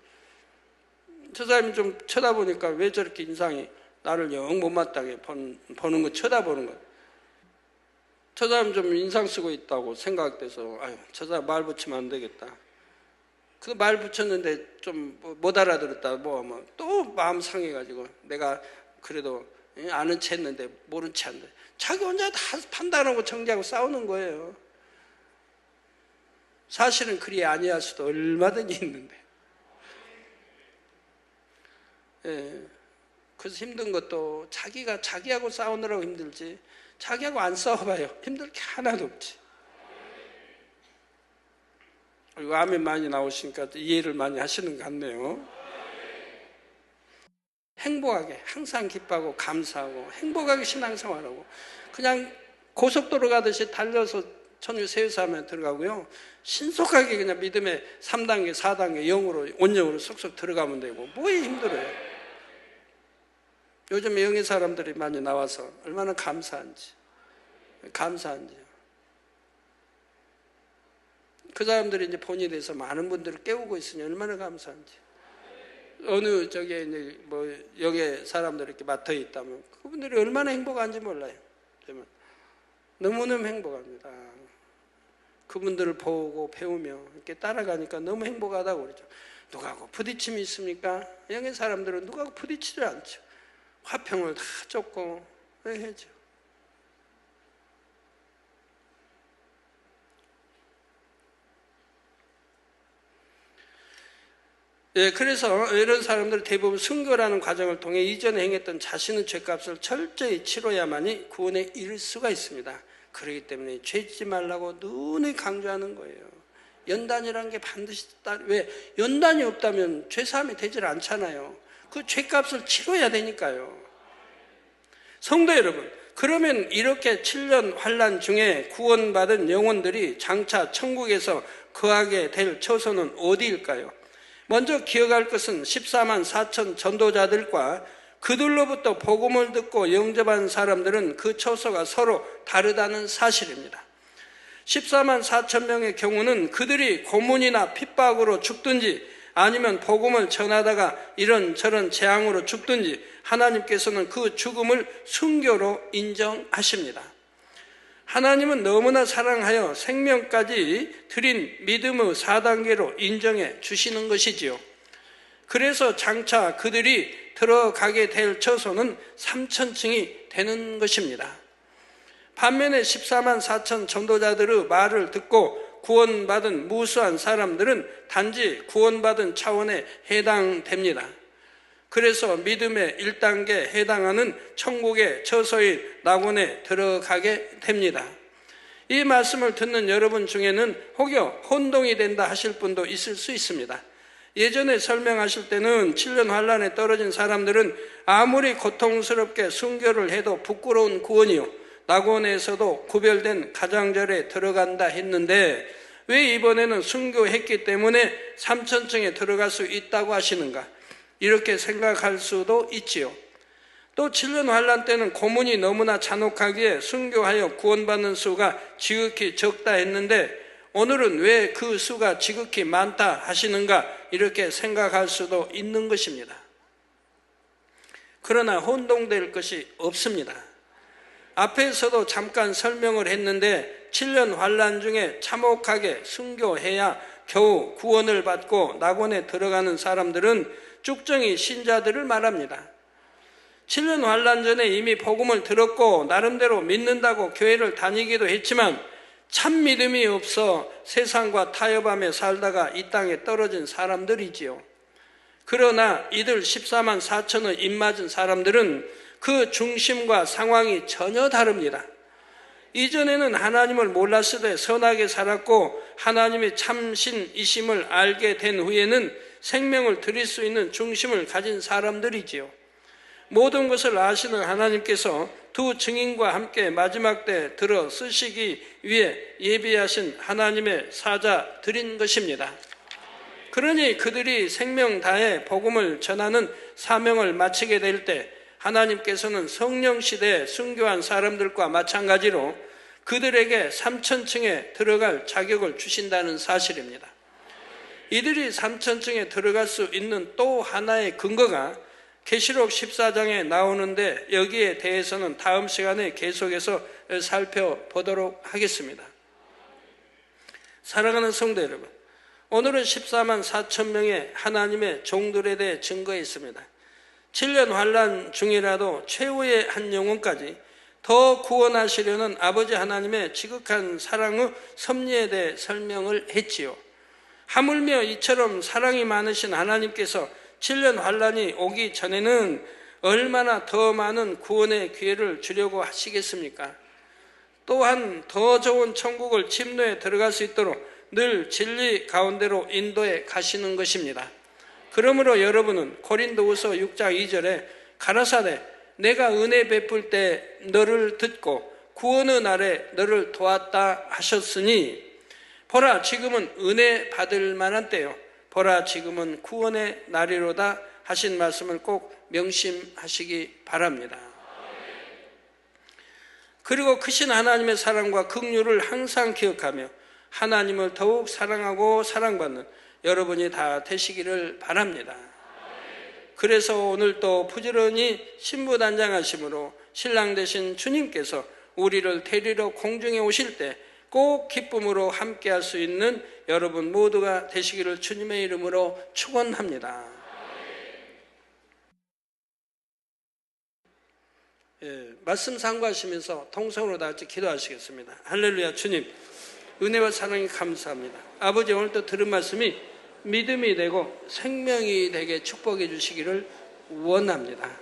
저 사람이 좀 쳐다보니까 왜 저렇게 인상이 나를 영 못마땅해 보는 거, 쳐다보는 거. 저 사람 좀 인상 쓰고 있다고 생각돼서, 아유, 저 사람 말 붙이면 안 되겠다. 그 말 붙였는데 좀 못 알아들었다. 또 마음 상해가지고 내가 그래도 아는 체 했는데 모른 체 한다. 자기 혼자 다 판단하고 정지하고 싸우는 거예요. 사실은 그리 아니할 수도 얼마든지 있는데. 예. 그래서 힘든 것도 자기가 자기하고 싸우느라고 힘들지, 자기하고 안 싸워봐요. 힘들 게 하나도 없지. 그리고 아멘 많이 나오시니까 이해를 많이 하시는 것 같네요. 행복하게, 항상 기뻐하고 감사하고 행복하게 신앙생활하고, 그냥 고속도로 가듯이 달려서 천주 세우사하면 들어가고요, 신속하게 그냥 믿음의 3단계, 4단계, 0으로, 원령으로 쏙쏙 들어가면 되고, 뭐에 힘들어요. 요즘 영의 사람들이 많이 나와서 얼마나 감사한지. 그 사람들이 이제 본이 돼서 많은 분들을 깨우고 있으니 얼마나 감사한지. 어느 저게 이제 뭐 여기 사람들 이렇게 맡아 있다면 그분들이 얼마나 행복한지 몰라요. 너무너무 행복합니다. 그분들을 보고 배우며 이렇게 따라가니까 너무 행복하다고 그러죠. 누구하고 부딪힘이 있습니까? 영의 사람들은 누구하고 부딪히지 않죠. 화평을 다 쫓고 해죠. 예, 그래서 이런 사람들 대부분 순교라는 과정을 통해 이전에 행했던 자신의 죄값을 철저히 치러야만이 구원에 이를 수가 있습니다. 그렇기 때문에 죄짓지 말라고 눈이 강조하는 거예요. 연단이라는 게 반드시 왜 연단이 없다면 죄사함이 되질 않잖아요. 그 죄값을 치러야 되니까요. 성도 여러분, 그러면 이렇게 7년 환난 중에 구원받은 영혼들이 장차 천국에서 거하게 될 처소는 어디일까요? 먼저 기억할 것은 14만 4천 전도자들과 그들로부터 복음을 듣고 영접한 사람들은 그 처소가 서로 다르다는 사실입니다. 14만 4천 명의 경우는 그들이 고문이나 핍박으로 죽든지 아니면 복음을 전하다가 이런저런 재앙으로 죽든지 하나님께서는 그 죽음을 순교로 인정하십니다. 하나님은 너무나 사랑하여 생명까지 드린 믿음의 4단계로 인정해 주시는 것이지요. 그래서 장차 그들이 들어가게 될 처소는 3천층이 되는 것입니다. 반면에 14만 4천 전도자들의 말을 듣고 구원받은 무수한 사람들은 단지 구원받은 차원에 해당됩니다. 그래서 믿음의 1단계에 해당하는 천국의 처소인 낙원에 들어가게 됩니다. 이 말씀을 듣는 여러분 중에는 혹여 혼동이 된다 하실 분도 있을 수 있습니다. 예전에 설명하실 때는 7년 환란에 떨어진 사람들은 아무리 고통스럽게 순교를 해도 부끄러운 구원이요, 낙원에서도 구별된 가장절에 들어간다 했는데 왜 이번에는 순교했기 때문에 3천층에 들어갈 수 있다고 하시는가? 이렇게 생각할 수도 있지요. 또 7년 환란 때는 고문이 너무나 잔혹하기에 순교하여 구원받는 수가 지극히 적다 했는데 오늘은 왜 그 수가 지극히 많다 하시는가? 이렇게 생각할 수도 있는 것입니다. 그러나 혼동될 것이 없습니다. 앞에서도 잠깐 설명을 했는데 7년 환란 중에 참혹하게 순교해야 겨우 구원을 받고 낙원에 들어가는 사람들은 쭉정이 신자들을 말합니다. 7년 환란 전에 이미 복음을 들었고 나름대로 믿는다고 교회를 다니기도 했지만 참 믿음이 없어 세상과 타협하며 살다가 이 땅에 떨어진 사람들이지요. 그러나 이들 14만 4천의 입맞은 사람들은 그 중심과 상황이 전혀 다릅니다. 이전에는 하나님을 몰랐으되 선하게 살았고 하나님의 참신이심을 알게 된 후에는 생명을 드릴 수 있는 중심을 가진 사람들이지요. 모든 것을 아시는 하나님께서 두 증인과 함께 마지막 때 들어 쓰시기 위해 예비하신 하나님의 사자들인 것입니다. 그러니 그들이 생명 다해 복음을 전하는 사명을 마치게 될 때 하나님께서는 성령 시대에 순교한 사람들과 마찬가지로 그들에게 3천층에 들어갈 자격을 주신다는 사실입니다. 이들이 3천층에 들어갈 수 있는 또 하나의 근거가 계시록 14장에 나오는데 여기에 대해서는 다음 시간에 계속해서 살펴보도록 하겠습니다. 사랑하는 성도 여러분, 오늘은 14만 4천 명의 하나님의 종들에 대해 증거했습니다. 7년 환난 중이라도 최후의 한 영혼까지 더 구원하시려는 아버지 하나님의 지극한 사랑의 섭리에 대해 설명을 했지요. 하물며 이처럼 사랑이 많으신 하나님께서 7년 환난이 오기 전에는 얼마나 더 많은 구원의 기회를 주려고 하시겠습니까? 또한 더 좋은 천국을 침노에 들어갈 수 있도록 늘 진리 가운데로 인도해 가시는 것입니다. 그러므로 여러분은 고린도후서 6장 2절에 가라사대 내가 은혜 베풀 때 너를 듣고 구원의 날에 너를 도왔다 하셨으니 보라 지금은 은혜 받을 만한 때요 보라 지금은 구원의 날이로다 하신 말씀을 꼭 명심하시기 바랍니다. 그리고 크신 하나님의 사랑과 긍휼을 항상 기억하며 하나님을 더욱 사랑하고 사랑받는 여러분이 다 되시기를 바랍니다. 그래서 오늘 또 부지런히 신부단장하심으로 신랑 되신 주님께서 우리를 데리러 공중에 오실 때 꼭 기쁨으로 함께할 수 있는 여러분 모두가 되시기를 주님의 이름으로 축원합니다. 말씀 상고하시면서 통성으로 다 같이 기도하시겠습니다. 할렐루야. 주님 은혜와 사랑이 감사합니다. 아버지 오늘 또 들은 말씀이 믿음이 되고 생명이 되게 축복해 주시기를 원합니다.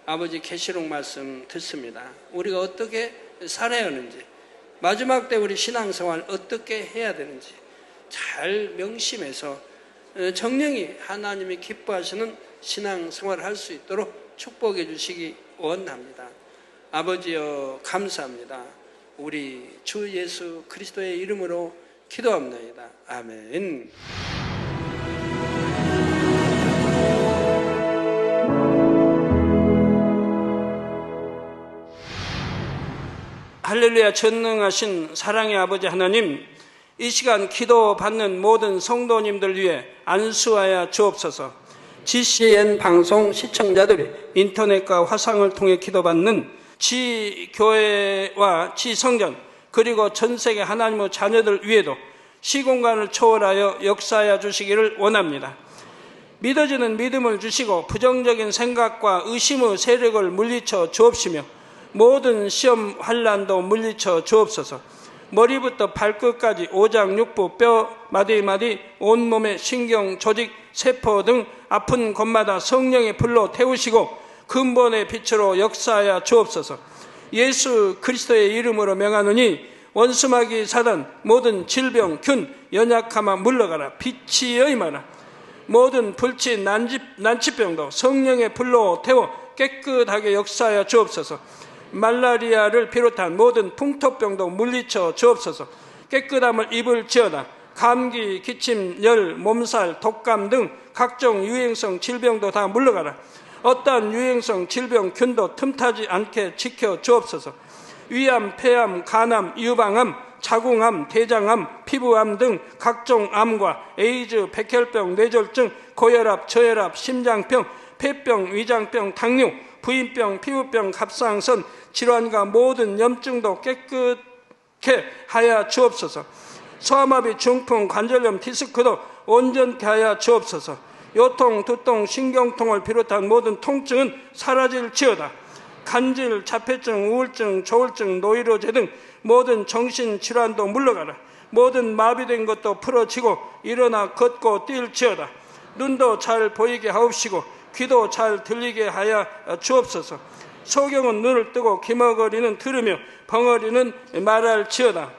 아버지 계시록 말씀 듣습니다. 우리가 어떻게 살아야 하는지 마지막 때 우리 신앙생활 어떻게 해야 되는지 잘 명심해서 정령이 하나님이 기뻐하시는 신앙생활을 할 수 있도록 축복해 주시기 원합니다. 아버지여 감사합니다. 우리 주 예수 그리스도의 이름으로 기도합니다. 아멘. 할렐루야. 전능하신 사랑의 아버지 하나님, 이 시간 기도받는 모든 성도님들 위해 안수하여 주옵소서. GCN 방송 시청자들이 인터넷과 화상을 통해 기도받는 지교회와 지성전 그리고 전세계 하나님의 자녀들 위에도 시공간을 초월하여 역사하여 주시기를 원합니다. 믿어지는 믿음을 주시고 부정적인 생각과 의심의 세력을 물리쳐 주옵시며 모든 시험 환난도 물리쳐 주옵소서. 머리부터 발끝까지 오장육부 뼈 마디마디 온몸의 신경 조직 세포 등 아픈 곳마다 성령의 불로 태우시고 근본의 빛으로 역사하여 주옵소서. 예수 그리스도의 이름으로 명하노니 원수마귀 사단 모든 질병 균 연약함아 물러가라. 빛이여 임하라. 모든 불치 난치병도 성령의 불로 태워 깨끗하게 역사하여 주옵소서. 말라리아를 비롯한 모든 풍토병도 물리쳐 주옵소서. 깨끗함을 입을지어다. 감기, 기침, 열, 몸살, 독감 등 각종 유행성 질병도 다 물러가라. 어떠한 유행성 질병 균도 틈타지 않게 지켜 주옵소서. 위암, 폐암, 간암, 유방암, 자궁암, 대장암, 피부암 등 각종 암과 에이즈, 백혈병, 뇌졸중, 고혈압, 저혈압, 심장병, 폐병, 위장병, 당뇨, 부인병, 피부병, 갑상선, 질환과 모든 염증도 깨끗게 하여 주옵소서. 소아마비, 중풍, 관절염, 디스크도 온전케 하여 주옵소서. 요통, 두통, 신경통을 비롯한 모든 통증은 사라질지어다. 간질, 자폐증, 우울증, 조울증, 노이로제 등 모든 정신질환도 물러가라. 모든 마비된 것도 풀어지고 일어나 걷고 뛸지어다. 눈도 잘 보이게 하옵시고 귀도 잘 들리게 하여 주옵소서. 소경은 눈을 뜨고 기머거리는 들으며 벙어리는 말할지어다.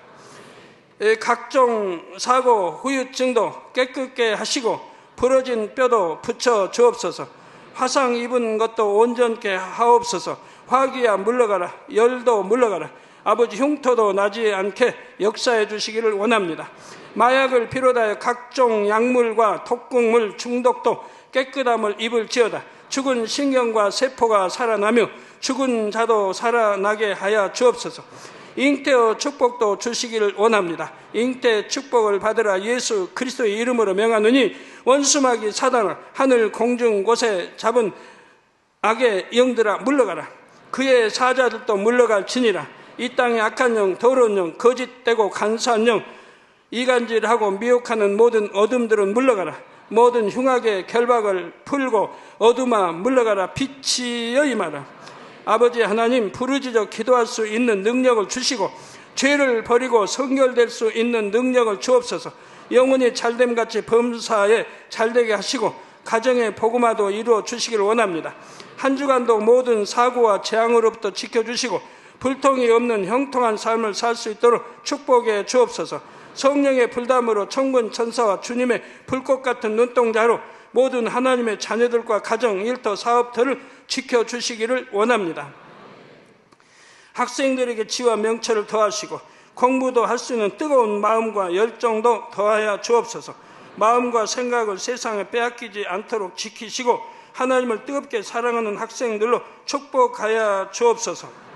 각종 사고 후유증도 깨끗게 하시고 부러진 뼈도 붙여 주옵소서. 화상 입은 것도 온전케 하옵소서. 화기야 물러가라. 열도 물러가라. 아버지 흉터도 나지 않게 역사해 주시기를 원합니다. 마약을 비롯하여 각종 약물과 독극물 중독도 깨끗함을 입을지어다. 죽은 신경과 세포가 살아나며 죽은 자도 살아나게 하여 주옵소서. 잉태의 축복도 주시기를 원합니다. 잉태 축복을 받으라. 예수 그리스도의 이름으로 명하노니 원수마귀 사단아, 하늘 공중 곳에 잡은 악의 영들아 물러가라. 그의 사자들도 물러갈지니라. 이 땅의 악한 영, 더러운 영, 거짓되고 간사한 영, 이간질하고 미혹하는 모든 어둠들은 물러가라. 모든 흉악의 결박을 풀고 어둠아 물러가라. 빛이여 임하라. 아버지 하나님, 부르짖어 기도할 수 있는 능력을 주시고 죄를 버리고 성결될 수 있는 능력을 주옵소서. 영혼이 잘됨같이 범사에 잘되게 하시고 가정의 복음화도 이루어 주시기를 원합니다. 한 주간도 모든 사고와 재앙으로부터 지켜주시고 불통이 없는 형통한 삶을 살 수 있도록 축복해 주옵소서. 성령의 불담으로 천군 천사와 주님의 불꽃 같은 눈동자로 모든 하나님의 자녀들과 가정, 일터, 사업터를 지켜주시기를 원합니다. 학생들에게 지와 명철을 더하시고 공부도 할 수 있는 뜨거운 마음과 열정도 더하여 주옵소서. 마음과 생각을 세상에 빼앗기지 않도록 지키시고 하나님을 뜨겁게 사랑하는 학생들로 축복하여 주옵소서.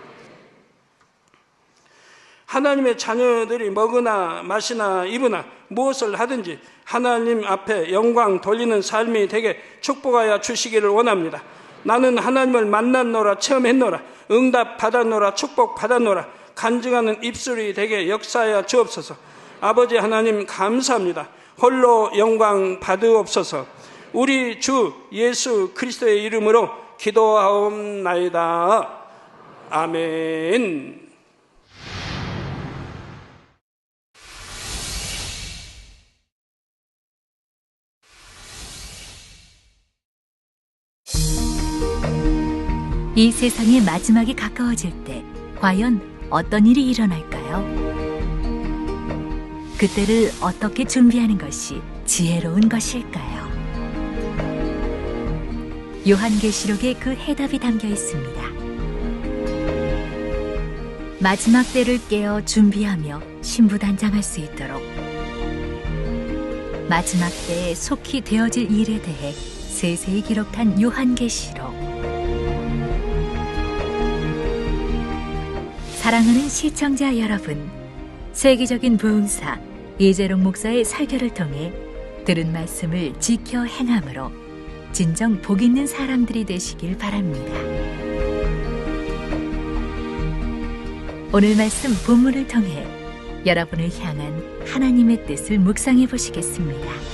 하나님의 자녀들이 먹으나 마시나 입으나 무엇을 하든지 하나님 앞에 영광 돌리는 삶이 되게 축복하여 주시기를 원합니다. 나는 하나님을 만났노라, 체험했노라, 응답 받았노라, 축복 받았노라, 간증하는 입술이 되게 역사하여 주옵소서. 아버지 하나님 감사합니다. 홀로 영광 받으옵소서. 우리 주 예수 그리스도의 이름으로 기도하옵나이다. 아멘. 이 세상의 마지막이 가까워질 때 과연 어떤 일이 일어날까요? 그때를 어떻게 준비하는 것이 지혜로운 것일까요? 요한계시록에 그 해답이 담겨 있습니다. 마지막 때를 깨어 준비하며 신부단장할 수 있도록 마지막 때에 속히 되어질 일에 대해 세세히 기록한 요한계시록. 사랑하는 시청자 여러분, 세계적인 부흥사 이재롱 목사의 설교를 통해 들은 말씀을 지켜 행함으로 진정 복 있는 사람들이 되시길 바랍니다. 오늘 말씀 본문을 통해 여러분을 향한 하나님의 뜻을 묵상해 보시겠습니다.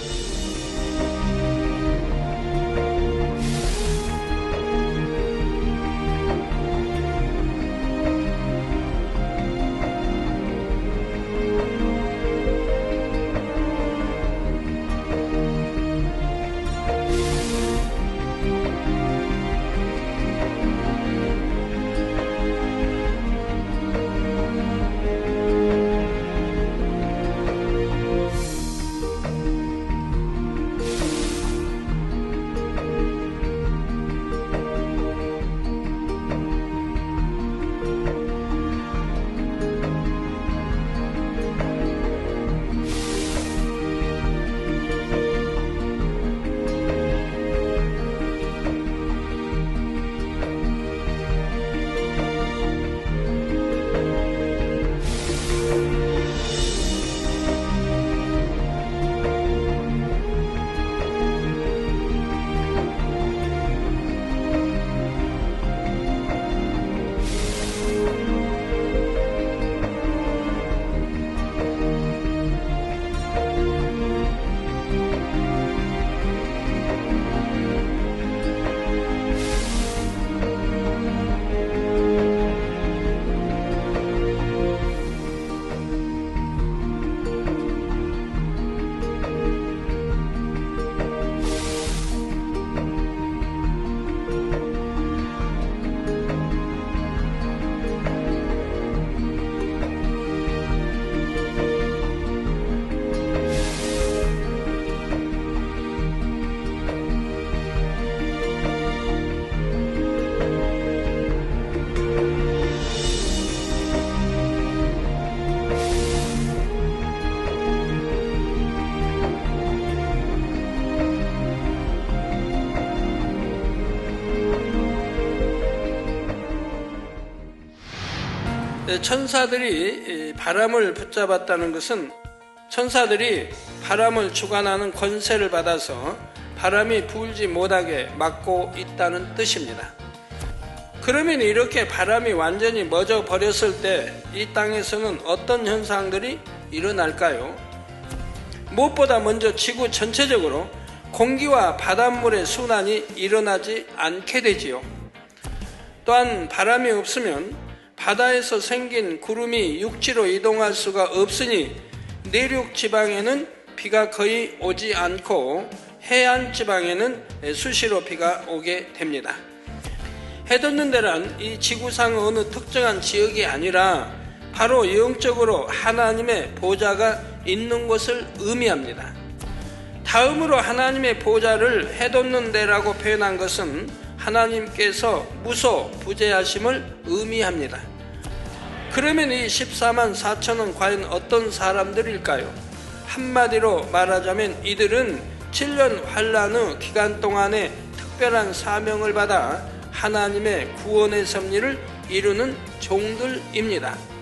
천사들이 바람을 붙잡았다는 것은 천사들이 바람을 주관하는 권세를 받아서 바람이 불지 못하게 막고 있다는 뜻입니다. 그러면 이렇게 바람이 완전히 멎어 버렸을 때 이 땅에서는 어떤 현상들이 일어날까요? 무엇보다 먼저 지구 전체적으로 공기와 바닷물의 순환이 일어나지 않게 되지요. 또한 바람이 없으면 바다에서 생긴 구름이 육지로 이동할 수가 없으니 내륙 지방에는 비가 거의 오지 않고 해안 지방에는 수시로 비가 오게 됩니다. 해돋는 데란 이 지구상 어느 특정한 지역이 아니라 바로 영적으로 하나님의 보좌가 있는 것을 의미합니다. 다음으로 하나님의 보좌를 해돋는 데라고 표현한 것은 하나님께서 무소부재하심을 의미합니다. 그러면 이 14만 4천은 과연 어떤 사람들일까요? 한마디로 말하자면 이들은 7년 환란 후 기간 동안에 특별한 사명을 받아 하나님의 구원의 섭리를 이루는 종들입니다.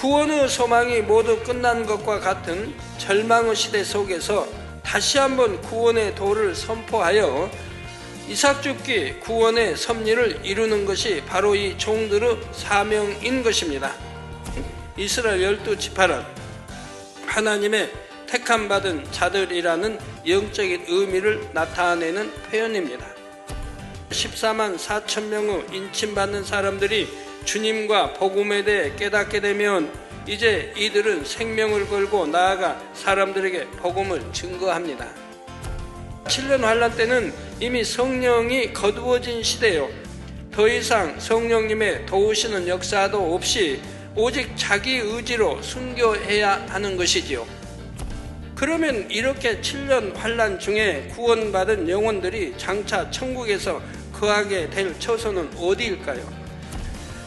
구원 후 소망이 모두 끝난 것과 같은 절망의 시대 속에서 다시 한번 구원의 도를 선포하여 이삭 죽기 구원의 섭리를 이루는 것이 바로 이 종들의 사명인 것입니다. 이스라엘 12지파는 하나님의 택함받은 자들이라는 영적인 의미를 나타내는 표현입니다. 14만 4천 명의 인침받는 사람들이 주님과 복음에 대해 깨닫게 되면 이제 이들은 생명을 걸고 나아가 사람들에게 복음을 증거합니다. 7년 환란 때는 이미 성령이 거두어진 시대요. 더 이상 성령님의 도우시는 역사도 없이 오직 자기 의지로 순교해야 하는 것이지요. 그러면 이렇게 7년 환란 중에 구원받은 영혼들이 장차 천국에서 거하게 될 처소는 어디일까요?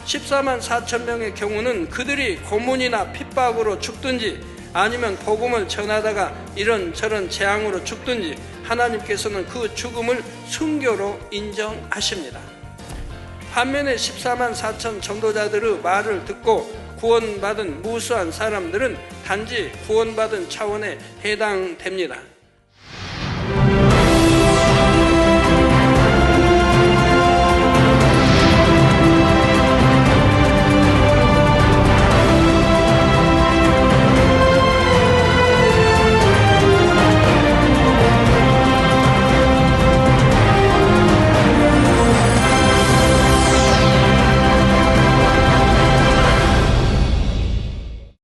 14만 4천 명의 경우는 그들이 고문이나 핍박으로 죽든지 아니면 복음을 전하다가 이런저런 재앙으로 죽든지 하나님께서는 그 죽음을 순교로 인정하십니다. 반면에 14만 4천 전도자들의 말을 듣고 구원받은 무수한 사람들은 단지 구원받은 차원에 해당됩니다.